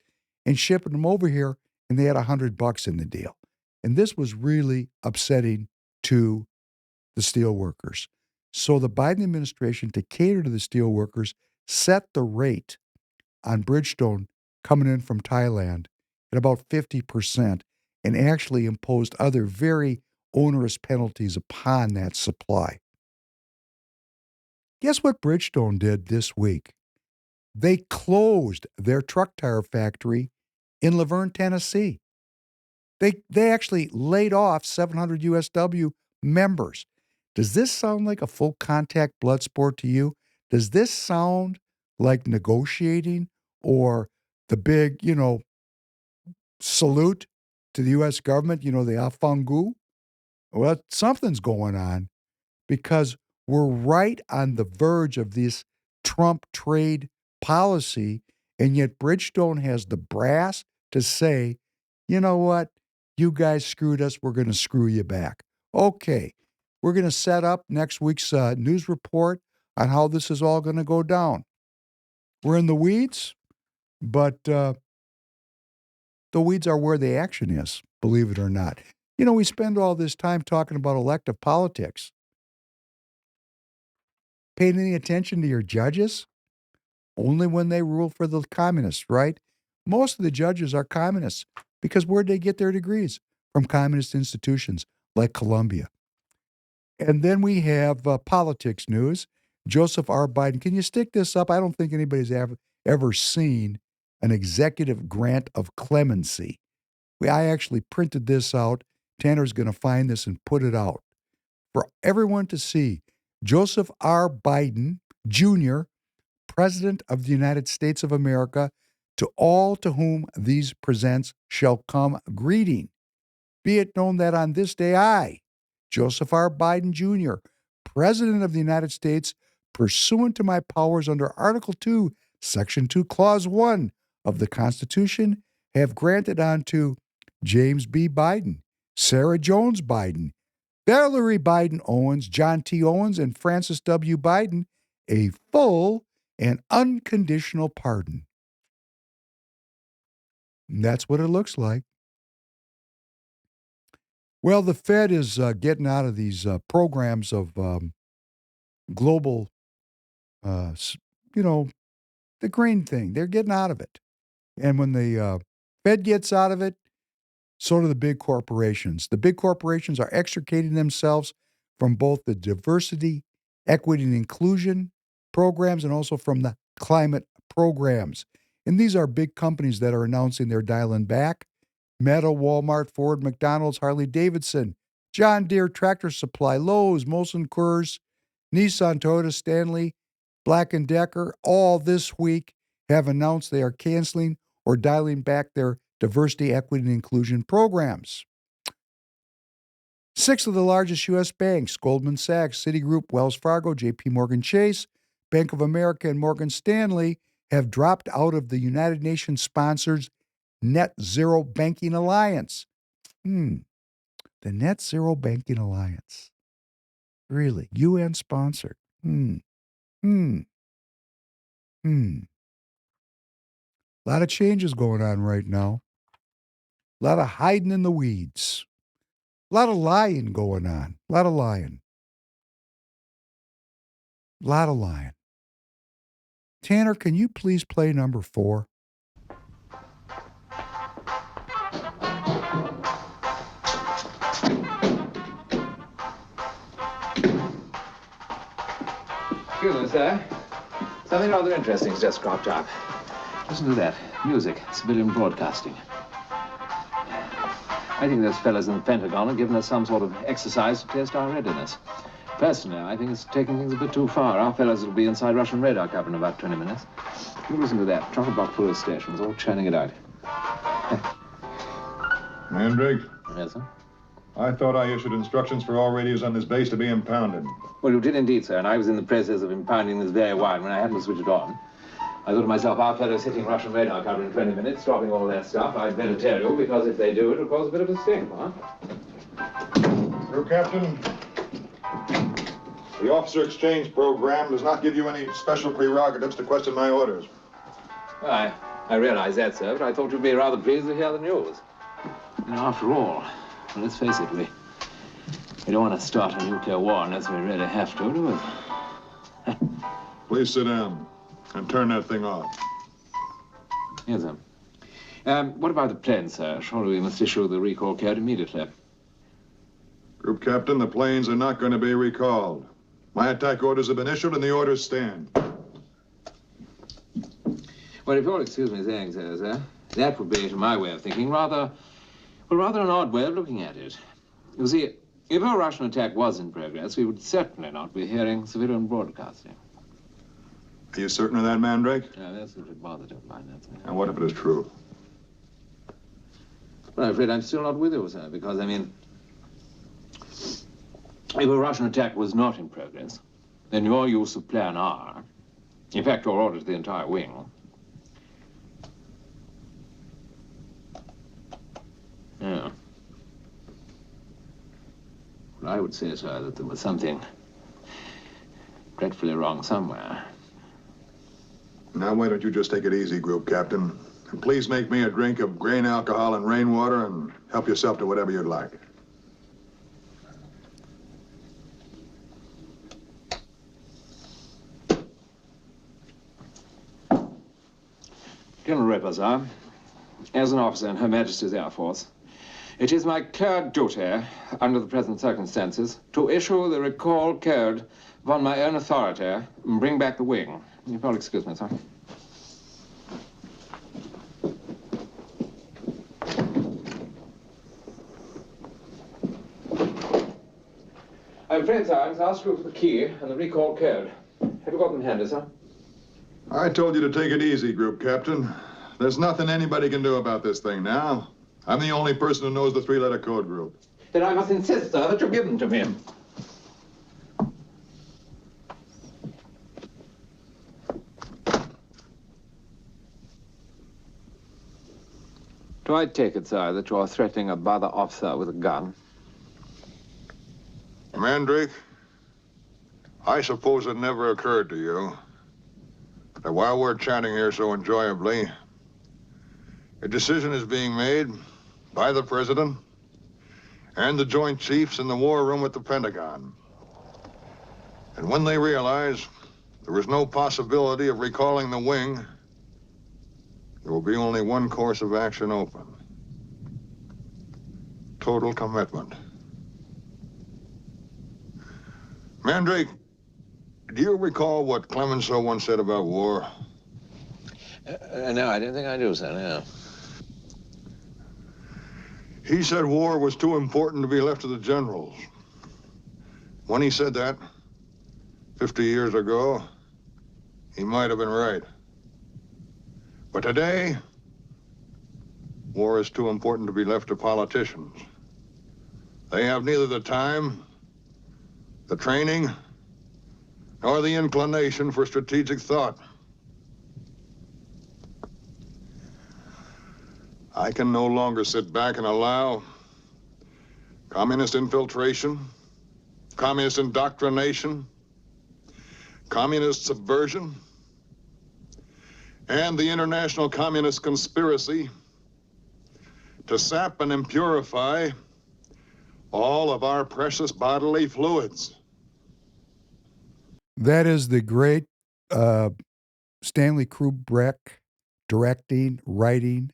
and shipping them over here, and they had $100 in the deal. And this was really upsetting to the steelworkers. So the Biden administration, to cater to the steelworkers, set the rate on Bridgestone coming in from Thailand at about 50% and actually imposed other very onerous penalties upon that supply. Guess what Bridgestone did this week? They closed their truck tire factory in Laverne, Tennessee. They actually laid off 700 USW members. Does this sound like a full contact blood sport to you? Does this sound like negotiating or the big, salute to the U.S. government, the afangu? Well, something's going on because we're right on the verge of this Trump trade policy, and yet Bridgestone has the brass to say, you know what? You guys screwed us. We're going to screw you back. Okay. We're going to set up next week's news report on how this is all going to go down. We're in the weeds, but the weeds are where the action is, believe it or not. We spend all this time talking about elective politics. Paying any attention to your judges? Only when they rule for the communists, right? Most of the judges are communists because where'd they get their degrees? From communist institutions like Columbia. And then we have politics news. Joseph R. Biden. Can you stick this up? I don't think anybody's ever seen an executive grant of clemency. I actually printed this out. Tanner's going to find this and put it out for everyone to see. Joseph R. Biden, Jr., President of the United States of America, to all to whom these presents shall come greeting. Be it known that on this day I, Joseph R. Biden, Jr., President of the United States, pursuant to my powers under Article 2, Section 2, Clause 1 of the Constitution, have granted unto James B. Biden, Sarah Jones Biden, Valerie Biden Owens, John T. Owens, and Francis W. Biden a full and unconditional pardon. And that's what it looks like. Well, the Fed is getting out of these programs of global, you know, the green thing. They're getting out of it. And when the Fed gets out of it, so do the big corporations. The big corporations are extricating themselves from both the diversity, equity, and inclusion programs and also from the climate programs. And these are big companies that are announcing they're dialing back. Meta, Walmart, Ford, McDonald's, Harley-Davidson, John Deere, Tractor Supply, Lowe's, Molson Coors, Nissan, Toyota, Stanley, Black & Decker, all this week have announced they are canceling or dialing back their diversity, equity, and inclusion programs. 6 of the largest U.S. banks, Goldman Sachs, Citigroup, Wells Fargo, J.P. Morgan Chase, Bank of America, and Morgan Stanley, have dropped out of the United Nations-sponsored Net Zero Banking Alliance. The Net Zero Banking Alliance. Really? UN-sponsored. A lot of changes going on right now. A lot of hiding in the weeds. A lot of lying going on. A lot of lying. Tanner, can you please play number 4? Excuse me, sir. Something rather interesting has just cropped up. Listen to that. Music. Civilian broadcasting. I think those fellas in the Pentagon have given us some sort of exercise to test our readiness. Personally, I think it's taking things a bit too far. Our fellas will be inside Russian radar cover in about 20 minutes. You listen to that. Chock-a block full of stations, all churning it out. Mandrake? Yes, sir? I thought I issued instructions for all radios on this base to be impounded. Well, you did indeed, sir, and I was in the process of impounding this very wide when I happened to switch it on. I thought to myself, our fellows hitting Russian radar cover in 20 minutes, stopping all that stuff. I'd better tell you, because if they do, it'll cause a bit of a stink, huh? Crew Captain, the officer exchange program does not give you any special prerogatives to question my orders. Well, I realize that, sir, but I thought you'd be rather pleased to hear the news. And after all, well, let's face it, we don't want to start a nuclear war unless we really have to, do we? Please sit down and turn that thing off. Yes, sir. What about the plane, sir? Surely we must issue the recall code immediately. Group Captain, the planes are not going to be recalled. My attack orders have been issued and the orders stand. Well, if you'll excuse me saying so, sir, that would be, to my way of thinking, rather an odd way of looking at it. You see, if a Russian attack was in progress, we would certainly not be hearing civilian broadcasting. Are you certain of that, Mandrake? Yeah, that's what it bothered to find that, sir. And what if it is true? Well, I'm afraid I'm still not with you, sir, because, I mean, if a Russian attack was not in progress, then your use of Plan R, in fact, your order to the entire wing, yeah. Well, I would say, sir, that there was something dreadfully wrong somewhere. Now, why don't you just take it easy, Group Captain? And please make me a drink of grain alcohol and rainwater and help yourself to whatever you'd like. General Ripper, sir, as an officer in Her Majesty's Air Force, it is my clear duty, under the present circumstances, to issue the recall code upon my own authority and bring back the wing. If you'll excuse me, sir. I'm afraid, sir, I must ask you for the key and the recall code. Have you got them handy, sir? I told you to take it easy, Group Captain. There's nothing anybody can do about this thing now. I'm the only person who knows the 3-letter code group. Then I must insist, sir, that you give them to me. Do I take it, sir, that you're threatening a brother officer with a gun? Mandrake, I suppose it never occurred to you that while we're chatting here so enjoyably, a decision is being made by the President and the Joint Chiefs in the war room at the Pentagon. And when they realize there is no possibility of recalling the wing, there will be only one course of action open. Total commitment. Mandrake, do you recall what Clemenceau once said about war? No, I didn't think I do, son, no. He said war was too important to be left to the generals. When he said that, 50 years ago, he might have been right. But today, war is too important to be left to politicians. They have neither the time, the training, nor the inclination for strategic thought. I can no longer sit back and allow communist infiltration, communist indoctrination, communist subversion, and the international communist conspiracy to sap and impurify all of our precious bodily fluids. That is the great Stanley Kubrick directing, writing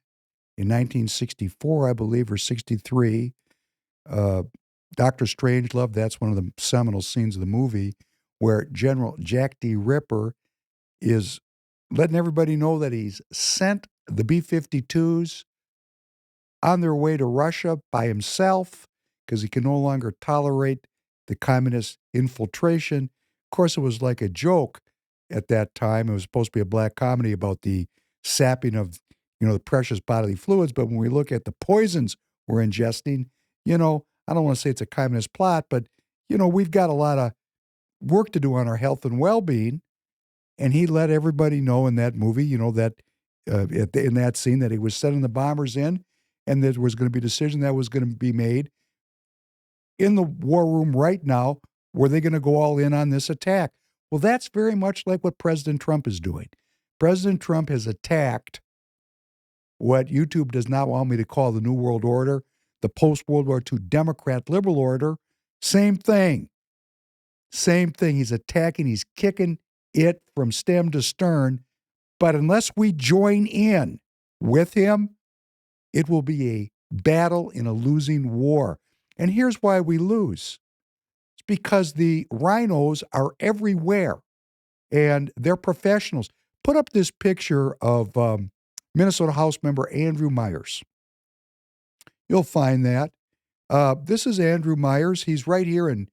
in 1964, I believe, or 63. Dr. Strangelove, that's one of the seminal scenes of the movie, where General Jack D. Ripper is letting everybody know that he's sent the B-52s on their way to Russia by himself because he can no longer tolerate the communist infiltration. Of course, it was like a joke at that time. It was supposed to be a black comedy about the sapping of, the precious bodily fluids. But when we look at the poisons we're ingesting, I don't want to say it's a communist plot, but, we've got a lot of work to do on our health and well-being. And he let everybody know in that movie, that in that scene that he was sending the bombers in, and there was going to be a decision that was going to be made in the war room right now. Were they going to go all in on this attack? Well, that's very much like what President Trump is doing. President Trump has attacked what YouTube does not want me to call the New World Order, the post-World War II Democrat liberal order. Same thing. Same thing. He's attacking, he's kicking it from stem to stern. But unless we join in with him, it will be a battle in a losing war. And here's why we lose. It's because the rhinos are everywhere, and they're professionals. Put up this picture of Minnesota House member Andrew Myers. You'll find that. This is Andrew Myers. He's right here in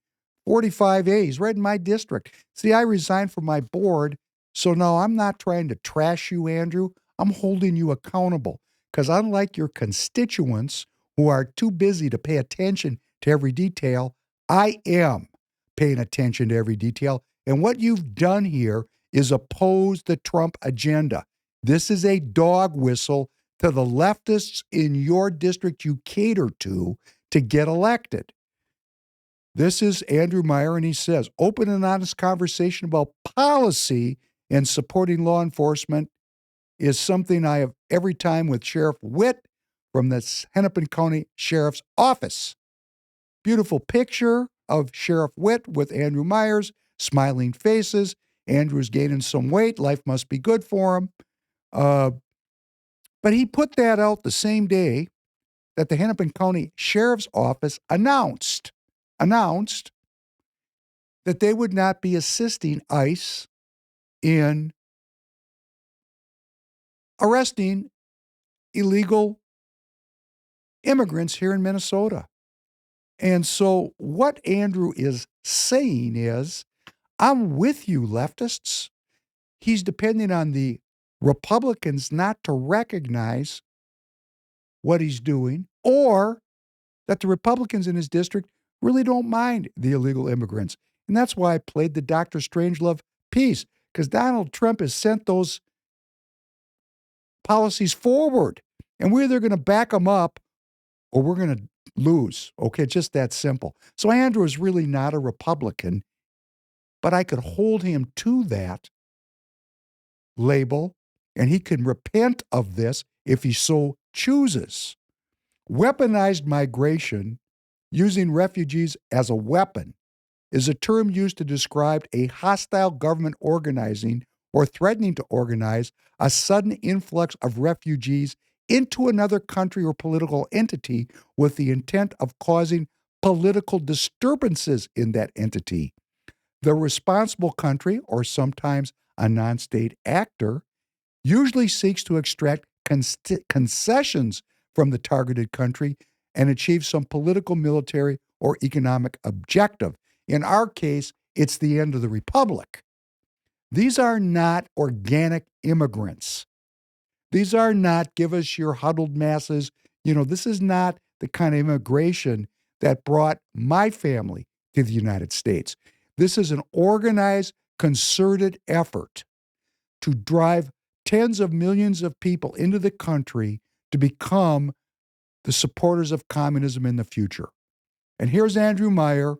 45A. He's right in my district. See, I resigned from my board, so now I'm not trying to trash you, Andrew. I'm holding you accountable. Because unlike your constituents who are too busy to pay attention to every detail, I am paying attention to every detail. And what you've done here is oppose the Trump agenda. This is a dog whistle to the leftists in your district you cater to get elected. This is Andrew Meyer, and he says, open and honest conversation about policy and supporting law enforcement is something I have every time with Sheriff Witt from the Hennepin County Sheriff's Office. Beautiful picture of Sheriff Witt with Andrew Myers, smiling faces. Andrew's gaining some weight. Life must be good for him. But he put that out the same day that the Hennepin County Sheriff's Office announced that they would not be assisting ICE in arresting illegal immigrants here in Minnesota. And so what Andrew is saying is, I'm with you, leftists. He's depending on the Republicans not to recognize what he's doing, or that the Republicans in his district really don't mind the illegal immigrants. And that's why I played the Dr. Strangelove piece, because Donald Trump has sent those policies forward, and we're either going to back them up or we're going to lose. Okay, just that simple. So Andrew is really not a Republican, but I could hold him to that label, and he can repent of this if he so chooses. Weaponized migration, using refugees as a weapon, is a term used to describe a hostile government organizing or threatening to organize a sudden influx of refugees into another country or political entity with the intent of causing political disturbances in that entity. The responsible country, or sometimes a non-state actor, usually seeks to extract concessions from the targeted country and achieve some political, military, or economic objective. In our case, it's the end of the republic. These are not organic immigrants. These are not give us your huddled masses. This is not the kind of immigration that brought my family to the United States. This is an organized, concerted effort to drive tens of millions of people into the country to become the supporters of communism in the future. And here's Andrew Meyer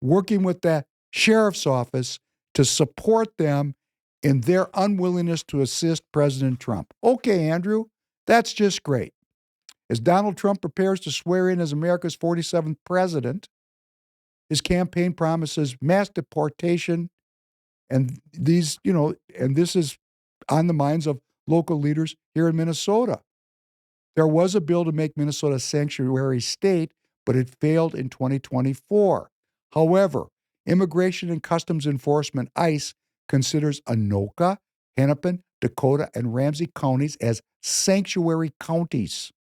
working with the sheriff's office to support them in their unwillingness to assist President Trump. Okay, Andrew, that's just great. As Donald Trump prepares to swear in as America's 47th president, his campaign promises mass deportation, and this is on the minds of local leaders here in Minnesota. There was a bill to make Minnesota a sanctuary state, but it failed in 2024. However, Immigration and Customs Enforcement, ICE, considers Anoka, Hennepin, Dakota, and Ramsey counties as sanctuary counties.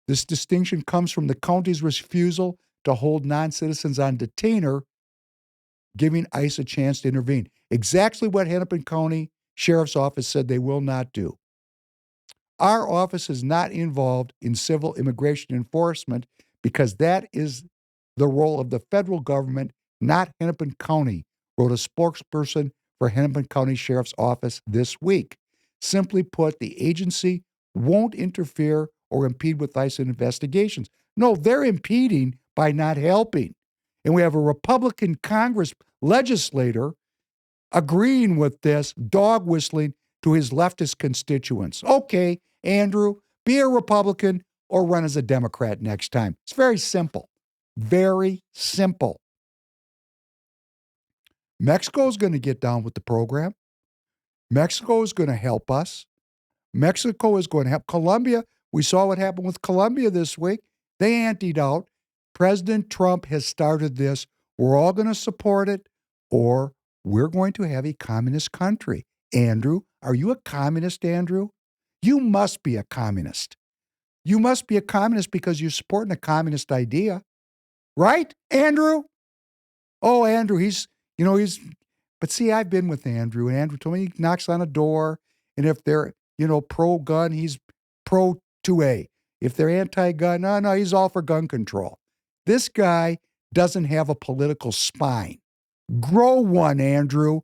This distinction comes from the county's refusal to hold non-citizens on detainer, giving ICE a chance to intervene. Exactly what Hennepin County Sheriff's Office said they will not do. Our office is not involved in civil immigration enforcement because that is the role of the federal government, not Hennepin County, wrote a spokesperson for Hennepin County Sheriff's Office this week. Simply put, the agency won't interfere or impede with ICE investigations. No, they're impeding by not helping. And we have a Republican Congress legislator agreeing with this, dog whistling to his leftist constituents. Okay, Andrew, be a Republican or run as a Democrat next time. It's very simple. Very simple. Mexico is going to get down with the program. Mexico is going to help us. Mexico is going to help Colombia. We saw what happened with Colombia this week. They anteed out. President Trump has started this. We're all going to support it, or we're going to have a communist country. Andrew, are you a communist, Andrew? You must be a communist. You must be a communist because you're supporting a communist idea. Right, Andrew? Oh, Andrew, but see, I've been with Andrew, and Andrew told me he knocks on a door, and if they're, pro-gun, he's pro-2A. If they're anti-gun, no, he's all for gun control. This guy doesn't have a political spine. Grow one, Andrew.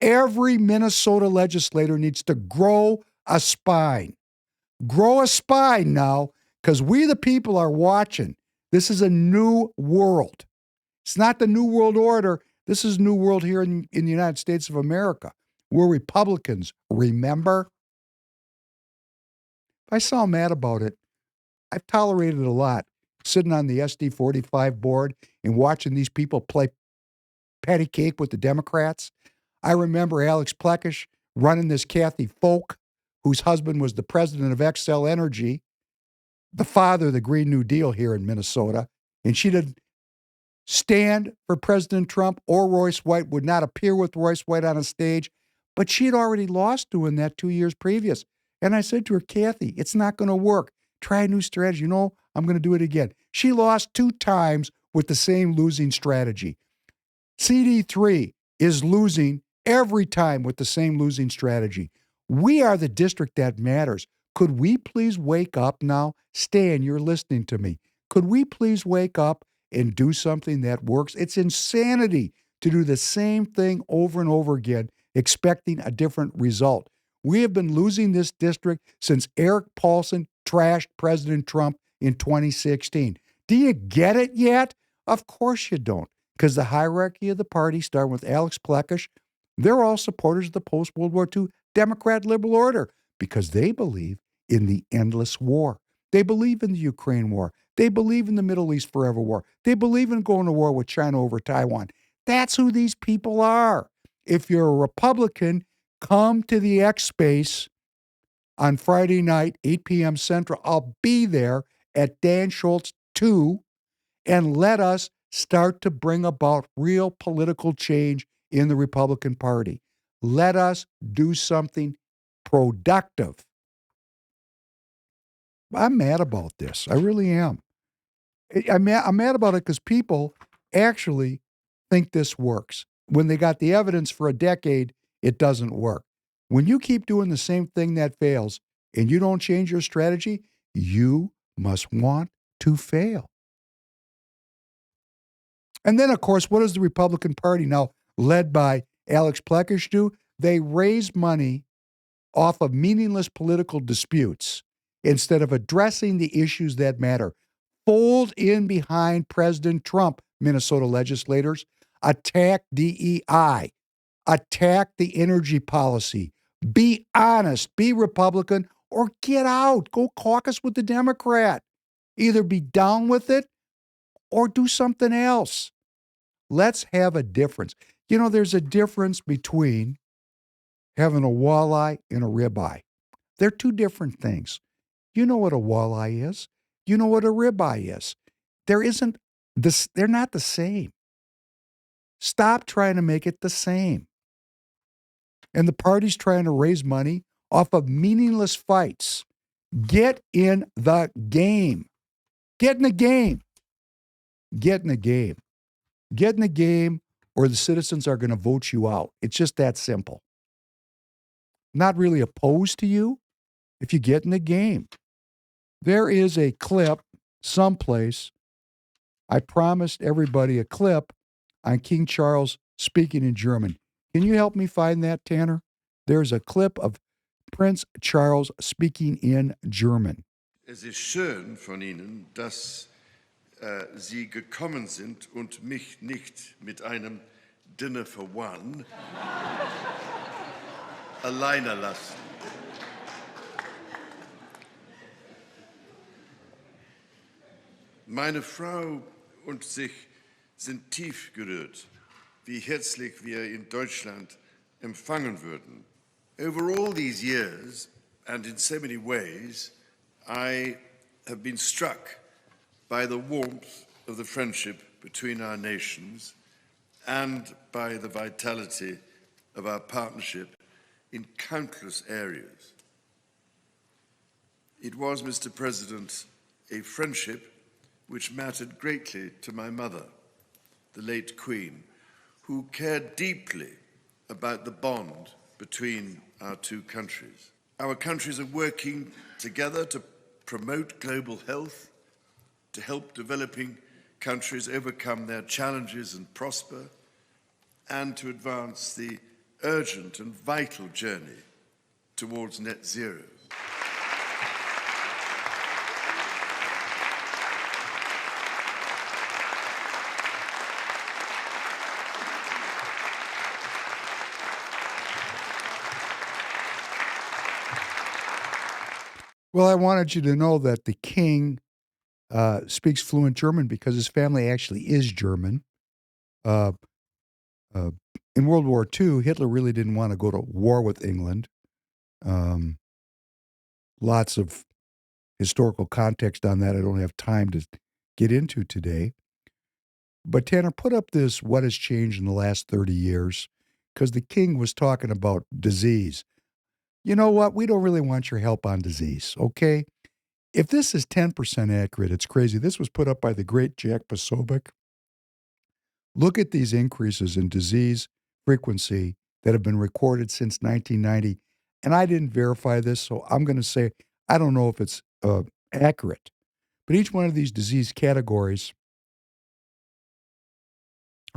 Every Minnesota legislator needs to grow a spine. Grow a spine now, because we the people are watching. This is a new world. It's not the New World Order. This is New World here in the United States of America. We're Republicans, remember? I sound mad about it. I've tolerated it a lot, sitting on the SD45 board and watching these people play patty cake with the Democrats. I remember Alex Plekish running this Kathy Folk, whose husband was the president of Xcel Energy, the father of the Green New Deal here in Minnesota, and she did stand for President Trump or Royce White, would not appear with Royce White on a stage, but she had already lost doing that 2 years previous. And I said to her, Kathy, it's not going to work. Try a new strategy. I'm going to do it again. She lost 2 times with the same losing strategy. CD3 is losing every time with the same losing strategy. We are the district that matters. Could we please wake up now? Stan, you're listening to me. Could we please wake up and do something that works? It's insanity to do the same thing over and over again, expecting a different result. We have been losing this district since Eric Paulson trashed President Trump in 2016. Do you get it yet? Of course you don't, because the hierarchy of the party, starting with Alex Plekish, they're all supporters of the post-World War II Democrat liberal order because they believe in the endless war. They believe in the Ukraine war. They believe in the Middle East forever war. They believe in going to war with China over Taiwan. That's who these people are. If you're a Republican, come to the X Space on Friday night, 8 p.m. Central. I'll be there at Dan Schultz 2, and let us start to bring about real political change in the Republican Party. Let us do something productive. I'm mad about this. I really am. I'm mad about it because people actually think this works. When they got the evidence for a decade, it doesn't work. When you keep doing the same thing that fails and you don't change your strategy, you must want to fail. And then, of course, what does the Republican Party, now led by Alex Plekish, do? They raise money off of meaningless political disputes instead of addressing the issues that matter. Fold in behind President Trump, Minnesota legislators. Attack DEI. Attack the energy policy. Be honest. Be Republican or get out. Go caucus with the Democrat. Either be down with it or do something else. Let's have a difference. You know, there's a difference between having a walleye and a ribeye. They're two different things. You know what a walleye is. You know what a ribeye is. They're not the same. Stop trying to make it the same. And the party's trying to raise money off of meaningless fights. Get in the game. Get in the game. Get in the game. Get in the game, or the citizens are going to vote you out. It's just that simple. Not really opposed to you if you get in the game. There is a clip someplace. I promised everybody a clip on King Charles speaking in German. Can you help me find that, Tanner? There's a clip of Prince Charles speaking in German. Es ist schön von Ihnen, dass Sie gekommen sind und mich nicht mit einem Dinner for One alleine lassen. Meine Frau und ich sind tief gerührt, wie herzlich wir in Deutschland empfangen würden. Over all these years, and in so many ways, I have been struck by the warmth of the friendship between our nations and by the vitality of our partnership in countless areas. It was, Mr. President, a friendship which mattered greatly to my mother, the late Queen, who cared deeply about the bond between our two countries. Our countries are working together to promote global health, to help developing countries overcome their challenges and prosper, and to advance the urgent and vital journey towards net zero. Well, I wanted you to know that the king speaks fluent German because his family actually is German. In World War II, Hitler really didn't want to go to war with England. Lots of historical context on that I don't have time to get into today. But Tanner, put up this what has changed in the last 30 years, because the king was talking about disease. You know what? We don't really want your help on disease, okay? If this is 10% accurate, it's crazy. This was put up by the great Jack Posobiec. Look at these increases in disease frequency that have been recorded since 1990. And I didn't verify this, so I'm going to say I don't know if it's accurate. But each one of these disease categories,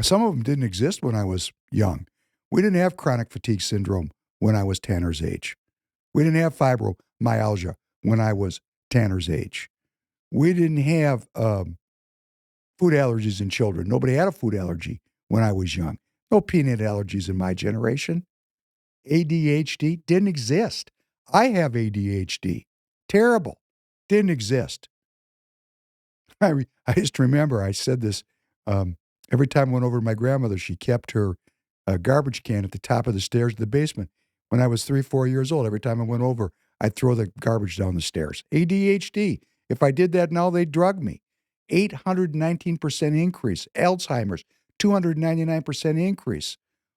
some of them didn't exist when I was young. We didn't have chronic fatigue syndrome when I was Tanner's age. We didn't have fibromyalgia when I was Tanner's age. We didn't have food allergies in children. Nobody had a food allergy when I was young. No peanut allergies in my generation. ADHD didn't exist. I have ADHD. Terrible. Didn't exist. I just remember I said this every time I went over to my grandmother. She kept her garbage can at the top of the stairs of the basement. When I was 3, 4 years old, every time I went over, I'd throw the garbage down the stairs. ADHD. If I did that now, they'd drug me. 819% increase. Alzheimer's, 299% increase.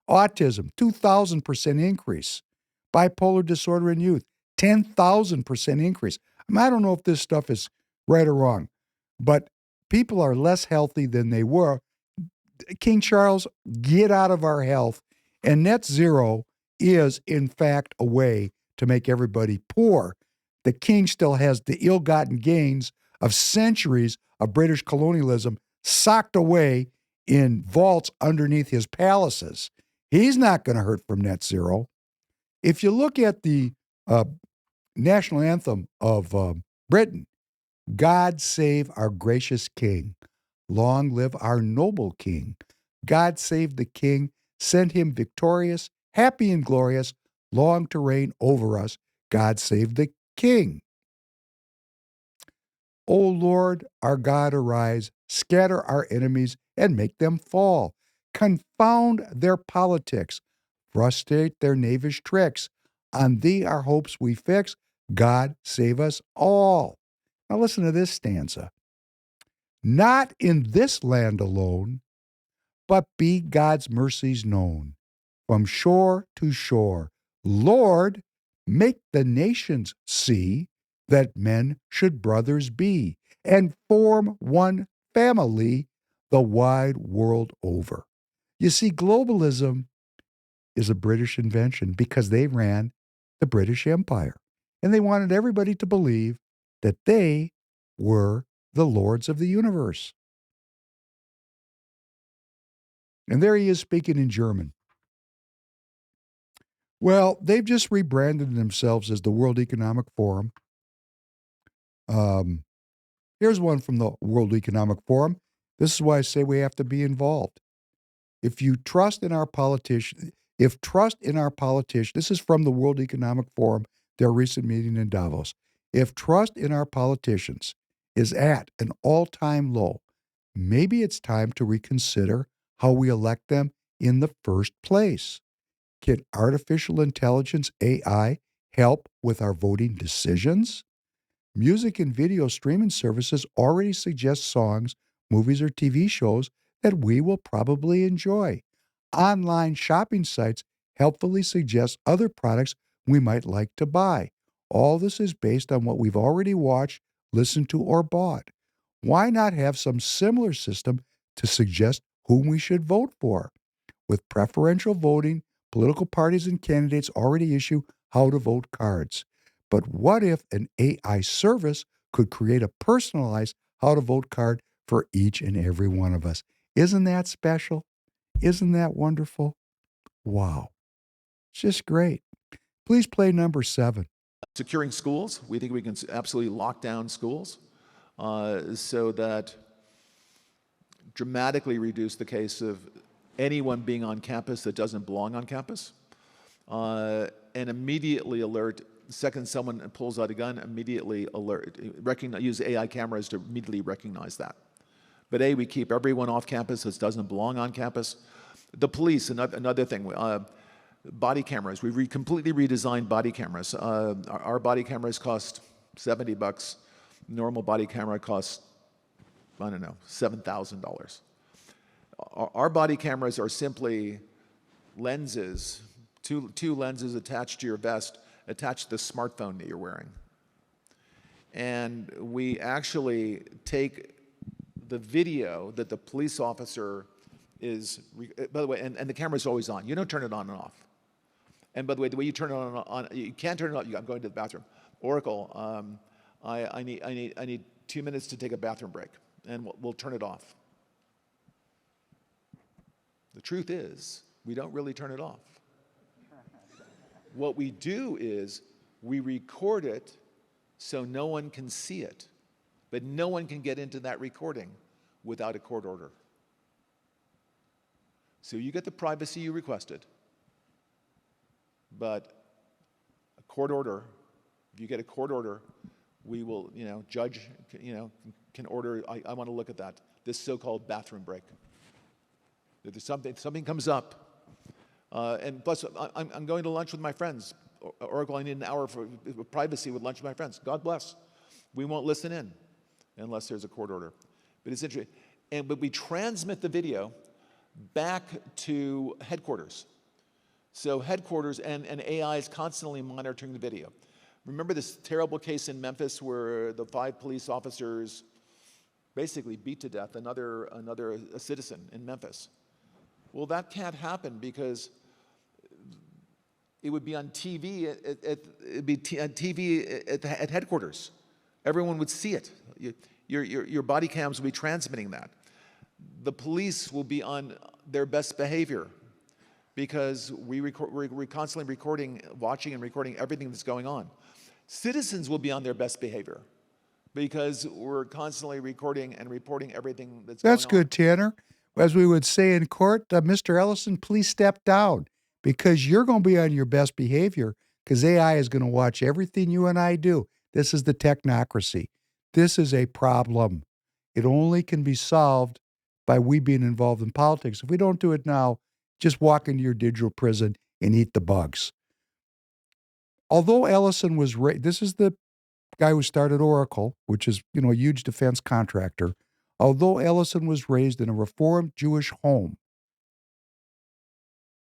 Autism, 2,000% increase. Bipolar disorder in youth, 10,000% increase. I don't know if this stuff is right or wrong, but people are less healthy than they were. King Charles, get out of our health. And net zero is, in fact, a way to make everybody poor. The king still has the ill-gotten gains of centuries of British colonialism socked away in vaults underneath his palaces. He's not going to hurt from net zero. If you look at the national anthem of Britain, God save our gracious king. Long live our noble king. God save the king. Send him victorious, happy and glorious, long to reign over us. God save the king. O Lord, our God, arise. Scatter our enemies and make them fall. Confound their politics. Frustrate their knavish tricks. On thee our hopes we fix. God save us all. Now listen to this stanza. Not in this land alone, but be God's mercies known. From shore to shore, Lord, make the nations see that men should brothers be and form one family the wide world over. You see, globalism is a British invention because they ran the British Empire. And they wanted everybody to believe that they were the lords of the universe. And there he is speaking in German. Well, they've just rebranded themselves as the World Economic Forum. Here's one from the World Economic Forum. This is why I say we have to be involved. If trust in our politicians, this is from the World Economic Forum, their recent meeting in Davos. If trust in our politicians is at an all-time low, maybe it's time to reconsider how we elect them in the first place. Can artificial intelligence, AI, help with our voting decisions? Music and video streaming services already suggest songs, movies, or TV shows that we will probably enjoy. Online shopping sites helpfully suggest other products we might like to buy. All this is based on what we've already watched, listened to, or bought. Why not have some similar system to suggest whom we should vote for? With preferential voting, political parties and candidates already issue how to vote cards. But what if an AI service could create a personalized how to vote card for each and every one of us? Isn't that special? Isn't that wonderful? Wow. It's just great. Please play number 7. Securing schools. We think we can absolutely lock down schools so that dramatically reduce the case of anyone being on campus that doesn't belong on campus, and immediately alert. The second someone pulls out a gun, immediately alert. Use AI cameras to immediately recognize that. But we keep everyone off campus that doesn't belong on campus. The police, another thing. Body cameras. We completely redesigned body cameras. Our body cameras cost $70. Normal body camera costs, I don't know, $7,000. Our body cameras are simply lenses, two lenses attached to your vest, attached to the smartphone that you're wearing. And we actually take the video that the police officer is, by the way, and the camera's always on. You don't turn it on and off. And by the way you turn it on, you can't turn it on. I'm going to the bathroom. Oracle, I need 2 minutes to take a bathroom break, and we'll turn it off. The truth is, we don't really turn it off. What we do is we record it so no one can see it, but no one can get into that recording without a court order. So you get the privacy you requested, but a court order, if you get a court order, we will, judge, can order, I want to look at that, this so-called bathroom break. If there's something comes up, and plus I'm going to lunch with my friends. Oracle, I need an hour for privacy with lunch with my friends. God bless. We won't listen in unless there's a court order. But it's interesting. But we transmit the video back to headquarters. So headquarters and AI is constantly monitoring the video. Remember this terrible case in Memphis where the 5 police officers basically beat to death another citizen in Memphis? Well, that can't happen because it would be on TV at headquarters. Everyone would see it. Your body cams will be transmitting that. The police will be on their best behavior because we're constantly watching and recording everything that's going on. Citizens will be on their best behavior because we're constantly recording and reporting everything that's going on. That's good, Tanner. As we would say in court, Mr. Ellison, please step down because you're going to be on your best behavior because AI is going to watch everything you and I do. This is the technocracy. This is a problem. It only can be solved by we being involved in politics. If we don't do it now, just walk into your digital prison and eat the bugs. Although Ellison was this is the guy who started Oracle, which is, a huge defense contractor. Although Ellison was raised in a Reformed Jewish home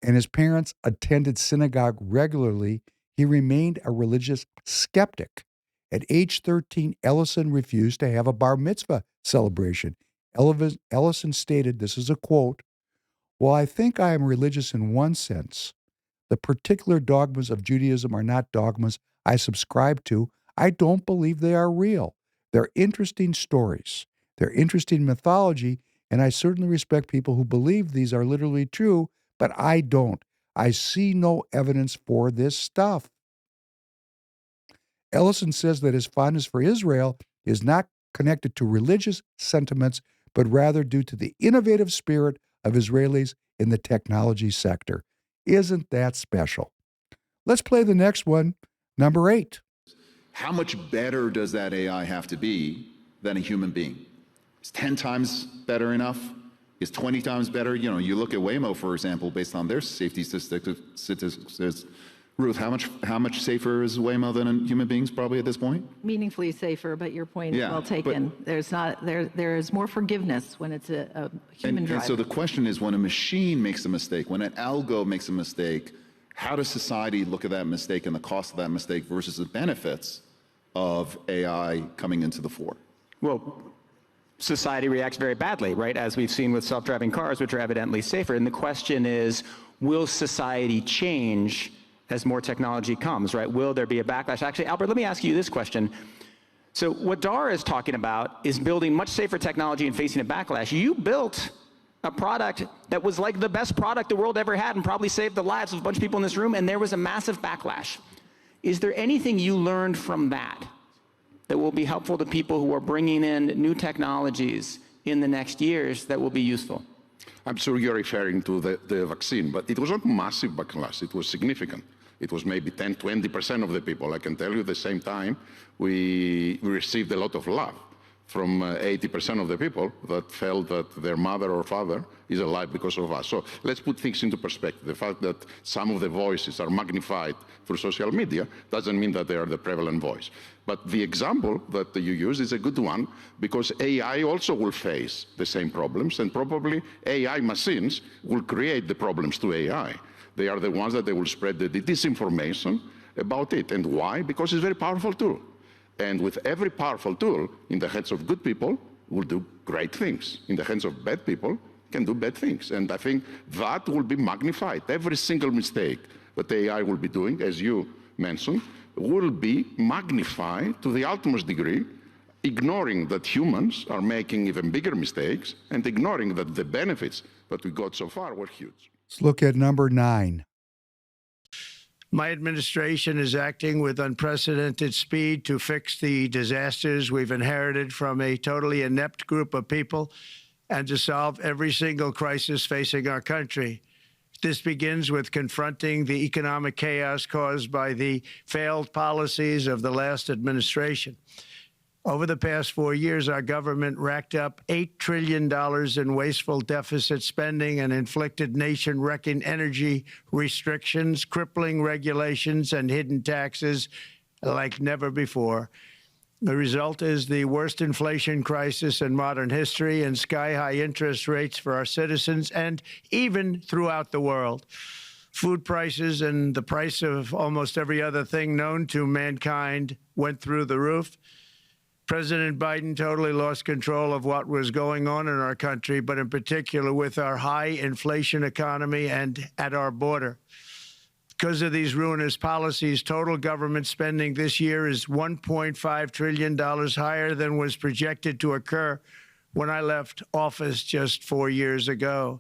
and his parents attended synagogue regularly, he remained a religious skeptic. At age 13, Ellison refused to have a bar mitzvah celebration. Ellison stated, this is a quote, "While I think I am religious in one sense, the particular dogmas of Judaism are not dogmas I subscribe to. I don't believe they are real. They're interesting stories. They're interesting mythology, and I certainly respect people who believe these are literally true, but I don't. I see no evidence for this stuff." Ellison says that his fondness for Israel is not connected to religious sentiments, but rather due to the innovative spirit of Israelis in the technology sector. Isn't that special? Let's play the next one, number 8. How much better does that AI have to be than a human being? Is 10 times better enough? Is 20 times better? You look at Waymo, for example, based on their safety statistics. Ruth, how much safer is Waymo than human beings probably at this point? Meaningfully safer, but your point is well taken. There is more forgiveness when it's a human driver. And so the question is, when a machine makes a mistake, when an algo makes a mistake, how does society look at that mistake and the cost of that mistake versus the benefits of AI coming into the fore? Well, society reacts very badly, right? As we've seen with self-driving cars, which are evidently safer. And the question is, will society change as more technology comes, right? Will there be a backlash? Actually, Albert, let me ask you this question. So what Dara is talking about is building much safer technology and facing a backlash. You built a product that was like the best product the world ever had and probably saved the lives of a bunch of people in this room, and there was a massive backlash. Is there anything you learned from that that will be helpful to people who are bringing in new technologies in the next years that will be useful? I'm sure you're referring to the vaccine, but it was not massive backlash. It was significant. It was maybe 10, 20% of the people. I can tell you at the same time, we received a lot of love from 80% of the people that felt that their mother or father is alive because of us. So let's put things into perspective. The fact that some of the voices are magnified through social media doesn't mean that they are the prevalent voice. But the example that you use is a good one because AI also will face the same problems, and probably AI machines will create the problems to AI. They are the ones that they will spread the disinformation about it. And why? Because it's a very powerful tool. And with every powerful tool in the hands of good people will do great things. In the hands of bad people can do bad things. And I think that will be magnified. Every single mistake that AI will be doing, as you mentioned, will be magnified to the utmost degree, ignoring that humans are making even bigger mistakes and ignoring that the benefits that we got so far were huge. Let's look at number 9. My administration is acting with unprecedented speed to fix the disasters we've inherited from a totally inept group of people and to solve every single crisis facing our country. This begins with confronting the economic chaos caused by the failed policies of the last administration. Over the past 4 years, our government racked up $8 trillion in wasteful deficit spending and inflicted nation-wrecking energy restrictions, crippling regulations, and hidden taxes like never before. The result is the worst inflation crisis in modern history and sky-high interest rates for our citizens and even throughout the world. Food prices and the price of almost every other thing known to mankind went through the roof. President Biden totally lost control of what was going on in our country, but in particular with our high inflation economy and at our border. Because of these ruinous policies, total government spending this year is $1.5 trillion higher than was projected to occur when I left office just 4 years ago.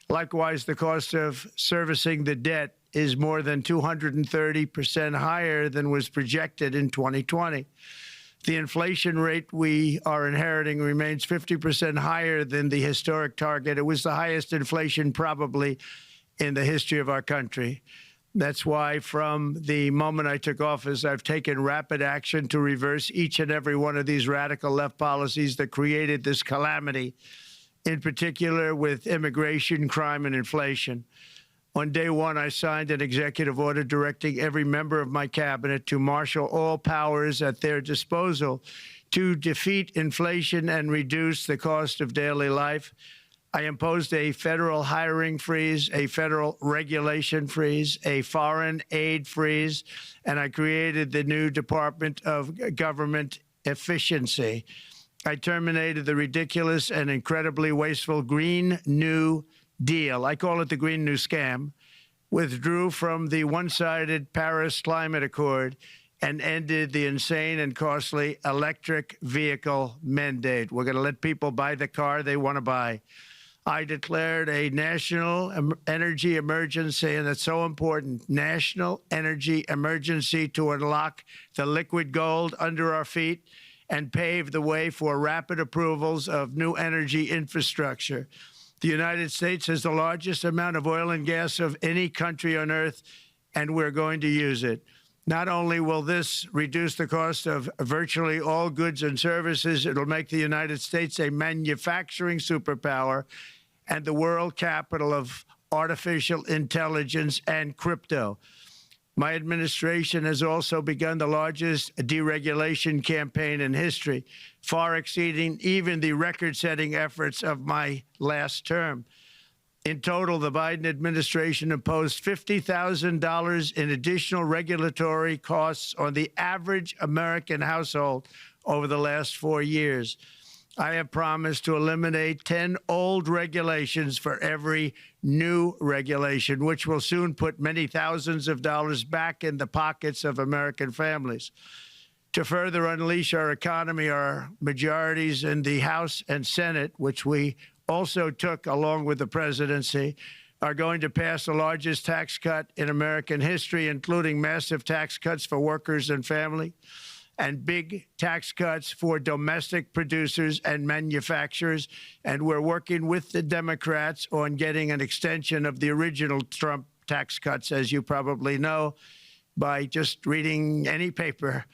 Likewise, the cost of servicing the debt is more than 230% higher than was projected in 2020. The inflation rate we are inheriting remains 50% higher than the historic target. It was the highest inflation probably in the history of our country. That's why from the moment I took office, I've taken rapid action to reverse each and every one of these radical left policies that created this calamity, in particular with immigration, crime, and inflation. On day one, I signed an executive order directing every member of my cabinet to marshal all powers at their disposal to defeat inflation and reduce the cost of daily life. I imposed a federal hiring freeze, a federal regulation freeze, a foreign aid freeze, and I created the new Department of Government Efficiency. I terminated the ridiculous and incredibly wasteful Green New Deal. I call it the Green New Scam. Withdrew from the one-sided Paris Climate Accord and ended the insane and costly electric vehicle mandate. We're going to let people buy the car they want to buy. I declared a national energy emergency, and it's so important, national energy emergency to unlock the liquid gold under our feet and pave the way for rapid approvals of new energy infrastructure. The United States has the largest amount of oil and gas of any country on earth, and we're going to use it. Not only will this reduce the cost of virtually all goods and services, it'll make the United States a manufacturing superpower and the world capital of artificial intelligence and crypto. My administration has also begun the largest deregulation campaign in history, far exceeding even the record-setting efforts of my last term. In total, the Biden administration imposed $50,000 in additional regulatory costs on the average American household over the last 4 years. I have promised to eliminate 10 old regulations for every new regulation, which will soon put many thousands of dollars back in the pockets of American families. To further unleash our economy, our majorities in the House and Senate, which we also took along with the presidency, are going to pass the largest tax cut in American history, including massive tax cuts for workers and family, and big tax cuts for domestic producers and manufacturers. And we're working with the Democrats on getting an extension of the original Trump tax cuts, as you probably know, by just reading any paper.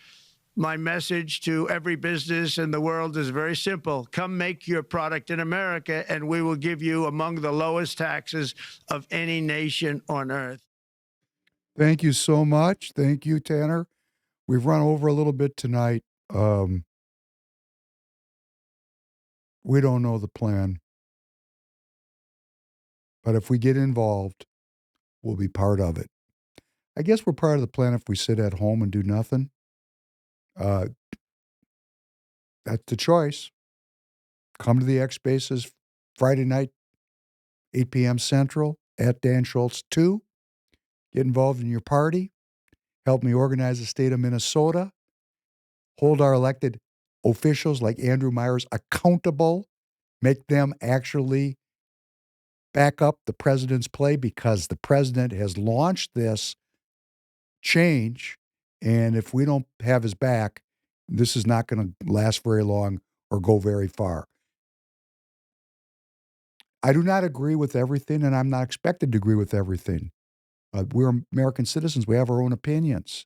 My message to every business in the world is very simple. Come make your product in America, and we will give you among the lowest taxes of any nation on earth. Thank you so much. Thank you, Tanner. We've run over a little bit tonight. We don't know the plan. But if we get involved, we'll be part of it. I guess we're part of the plan if we sit at home and do nothing. That's the choice. Come to the X Spaces Friday night, 8 p.m. Central, at Dan Schultz 2. Get involved in your party. Help me organize the state of Minnesota. Hold our elected officials like Andrew Myers accountable. Make them actually back up the president's play, because the president has launched this change. And if we don't have his back, this is not going to last very long or go very far. I do not agree with everything, and I'm not expected to agree with everything. We're American citizens. We have our own opinions.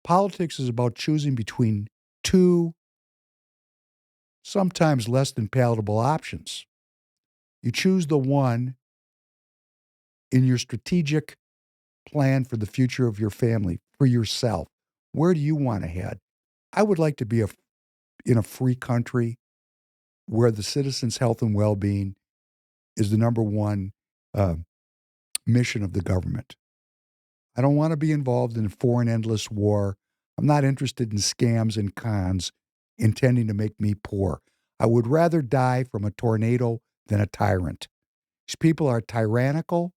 Politics is about choosing between two, sometimes less than palatable options. You choose the one in your strategic plan for the future of your family, for yourself. Where do you want to head? I would like to be in a free country where the citizens' health and well-being is the number one mission of the government. I don't want to be involved in a foreign endless war. I'm not interested in scams and cons intending to make me poor. I would rather die from a tornado than a tyrant. These people are tyrannical.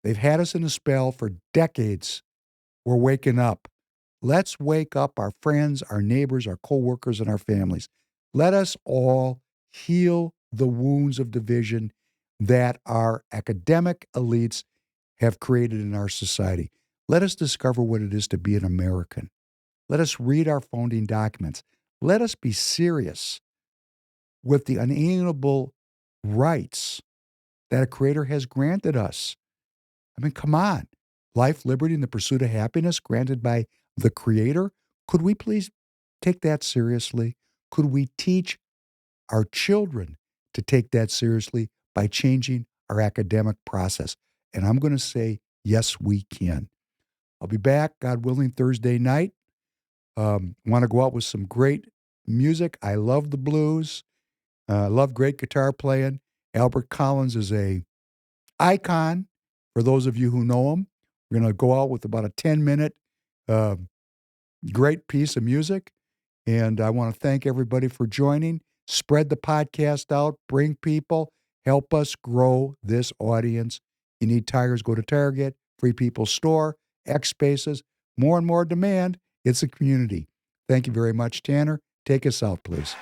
They've had us in a spell for decades. We're waking up. Let's wake up our friends, our neighbors, our coworkers, and our families. Let us all heal the wounds of division that our academic elites have created in our society. Let us discover what it is to be an American. Let us read our founding documents. Let us be serious with the unalienable rights that a creator has granted us. I mean, come on. Life, liberty, and the pursuit of happiness granted by the creator. Could we please take that seriously? Could we teach our children to take that seriously by changing our academic process? And I'm going to say, yes, we can. I'll be back, God willing, Thursday night. Want to go out with some great music. I love the blues. I love great guitar playing. Albert Collins is a icon for those of you who know him. We're going to go out with about a 10-minute great piece of music. And I want to thank everybody for joining. Spread the podcast out. Bring people. Help us grow this audience. You need tires, go to Target, Free People Store, X Spaces. More and more demand. It's a community. Thank you very much, Tanner. Take us out, please.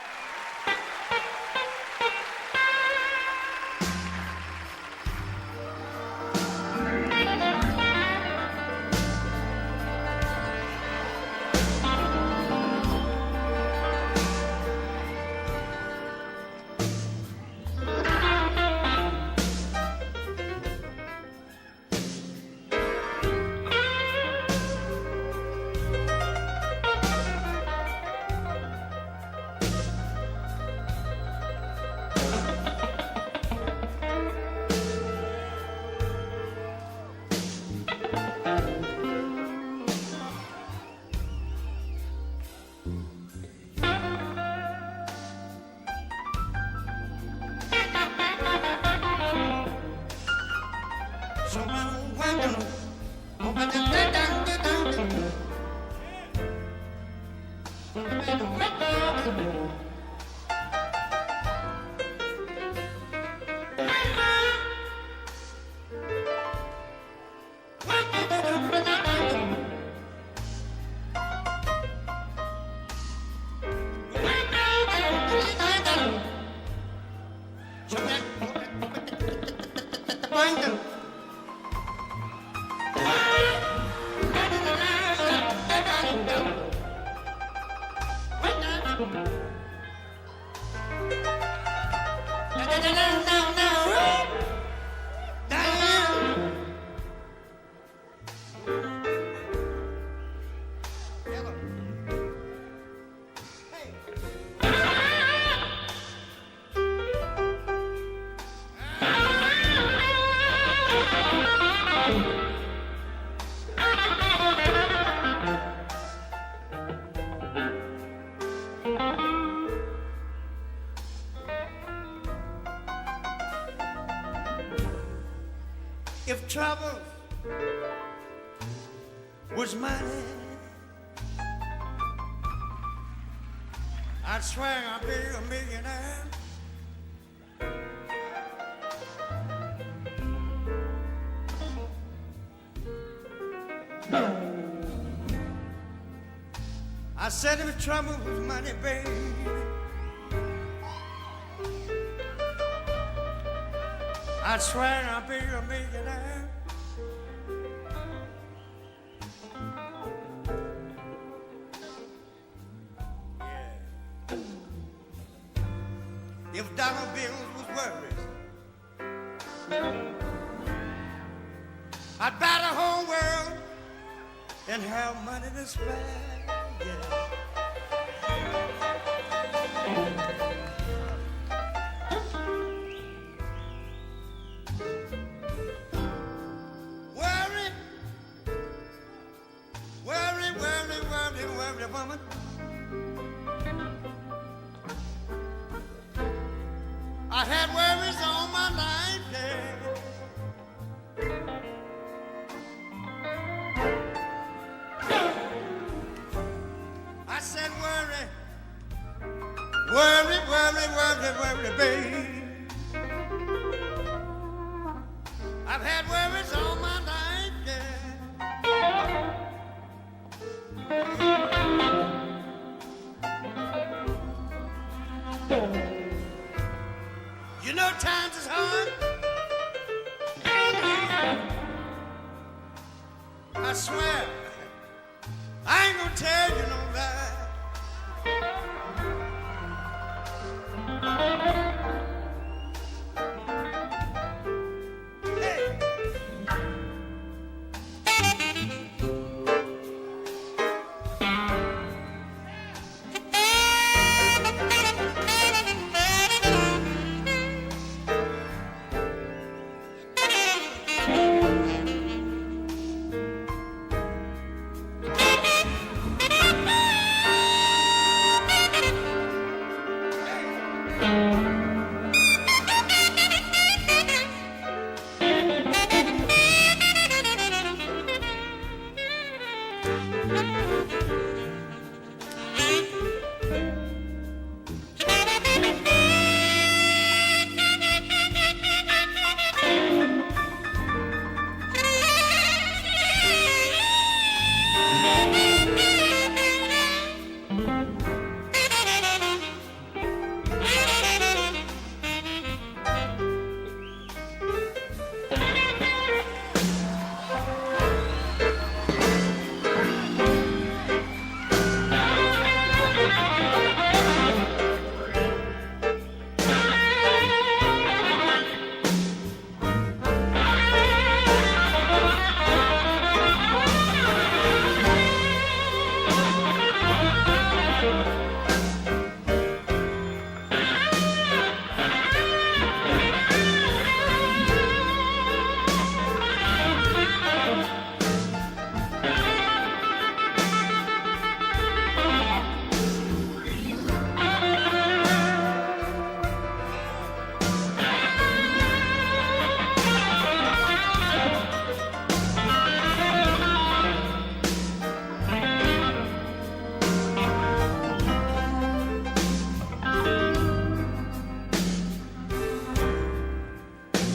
If trouble was money, I'd swear I'd be a millionaire. I said if trouble was money, baby, I'd swear I'd be a millionaire. Yeah. If dollar bills was worries, I'd buy the whole world and have money to spare. Yeah. Worry, woman. I had worries all my life, yeah. I said worry, babe. I've had worries all my life, yeah. You know times is hard. I swear, I ain't gonna tell you no lie.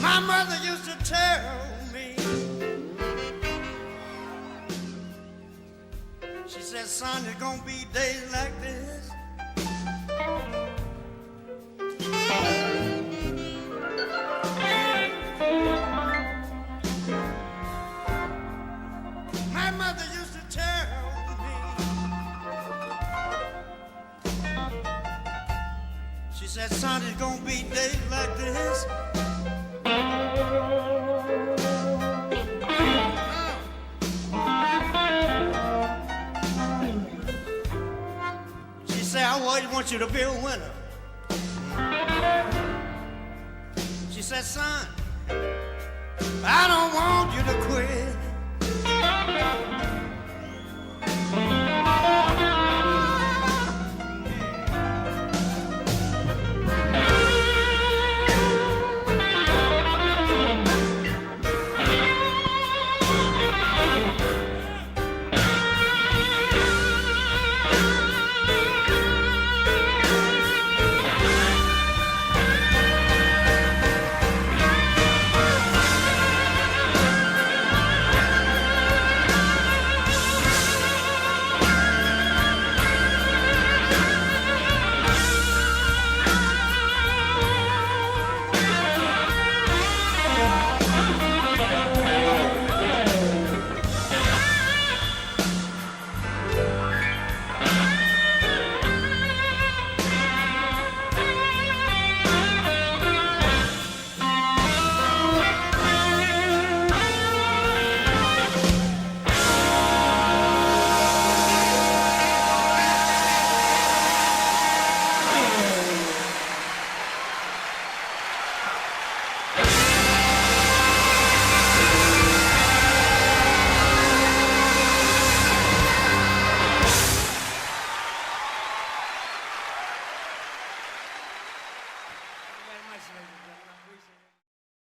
My mother used to tell me, she said, son, there's gonna be days like this. My mother used to tell me, she said, son, there's gonna be days like this. She said, I always want you to be a winner. She said, son, I don't want you to quit. ladies and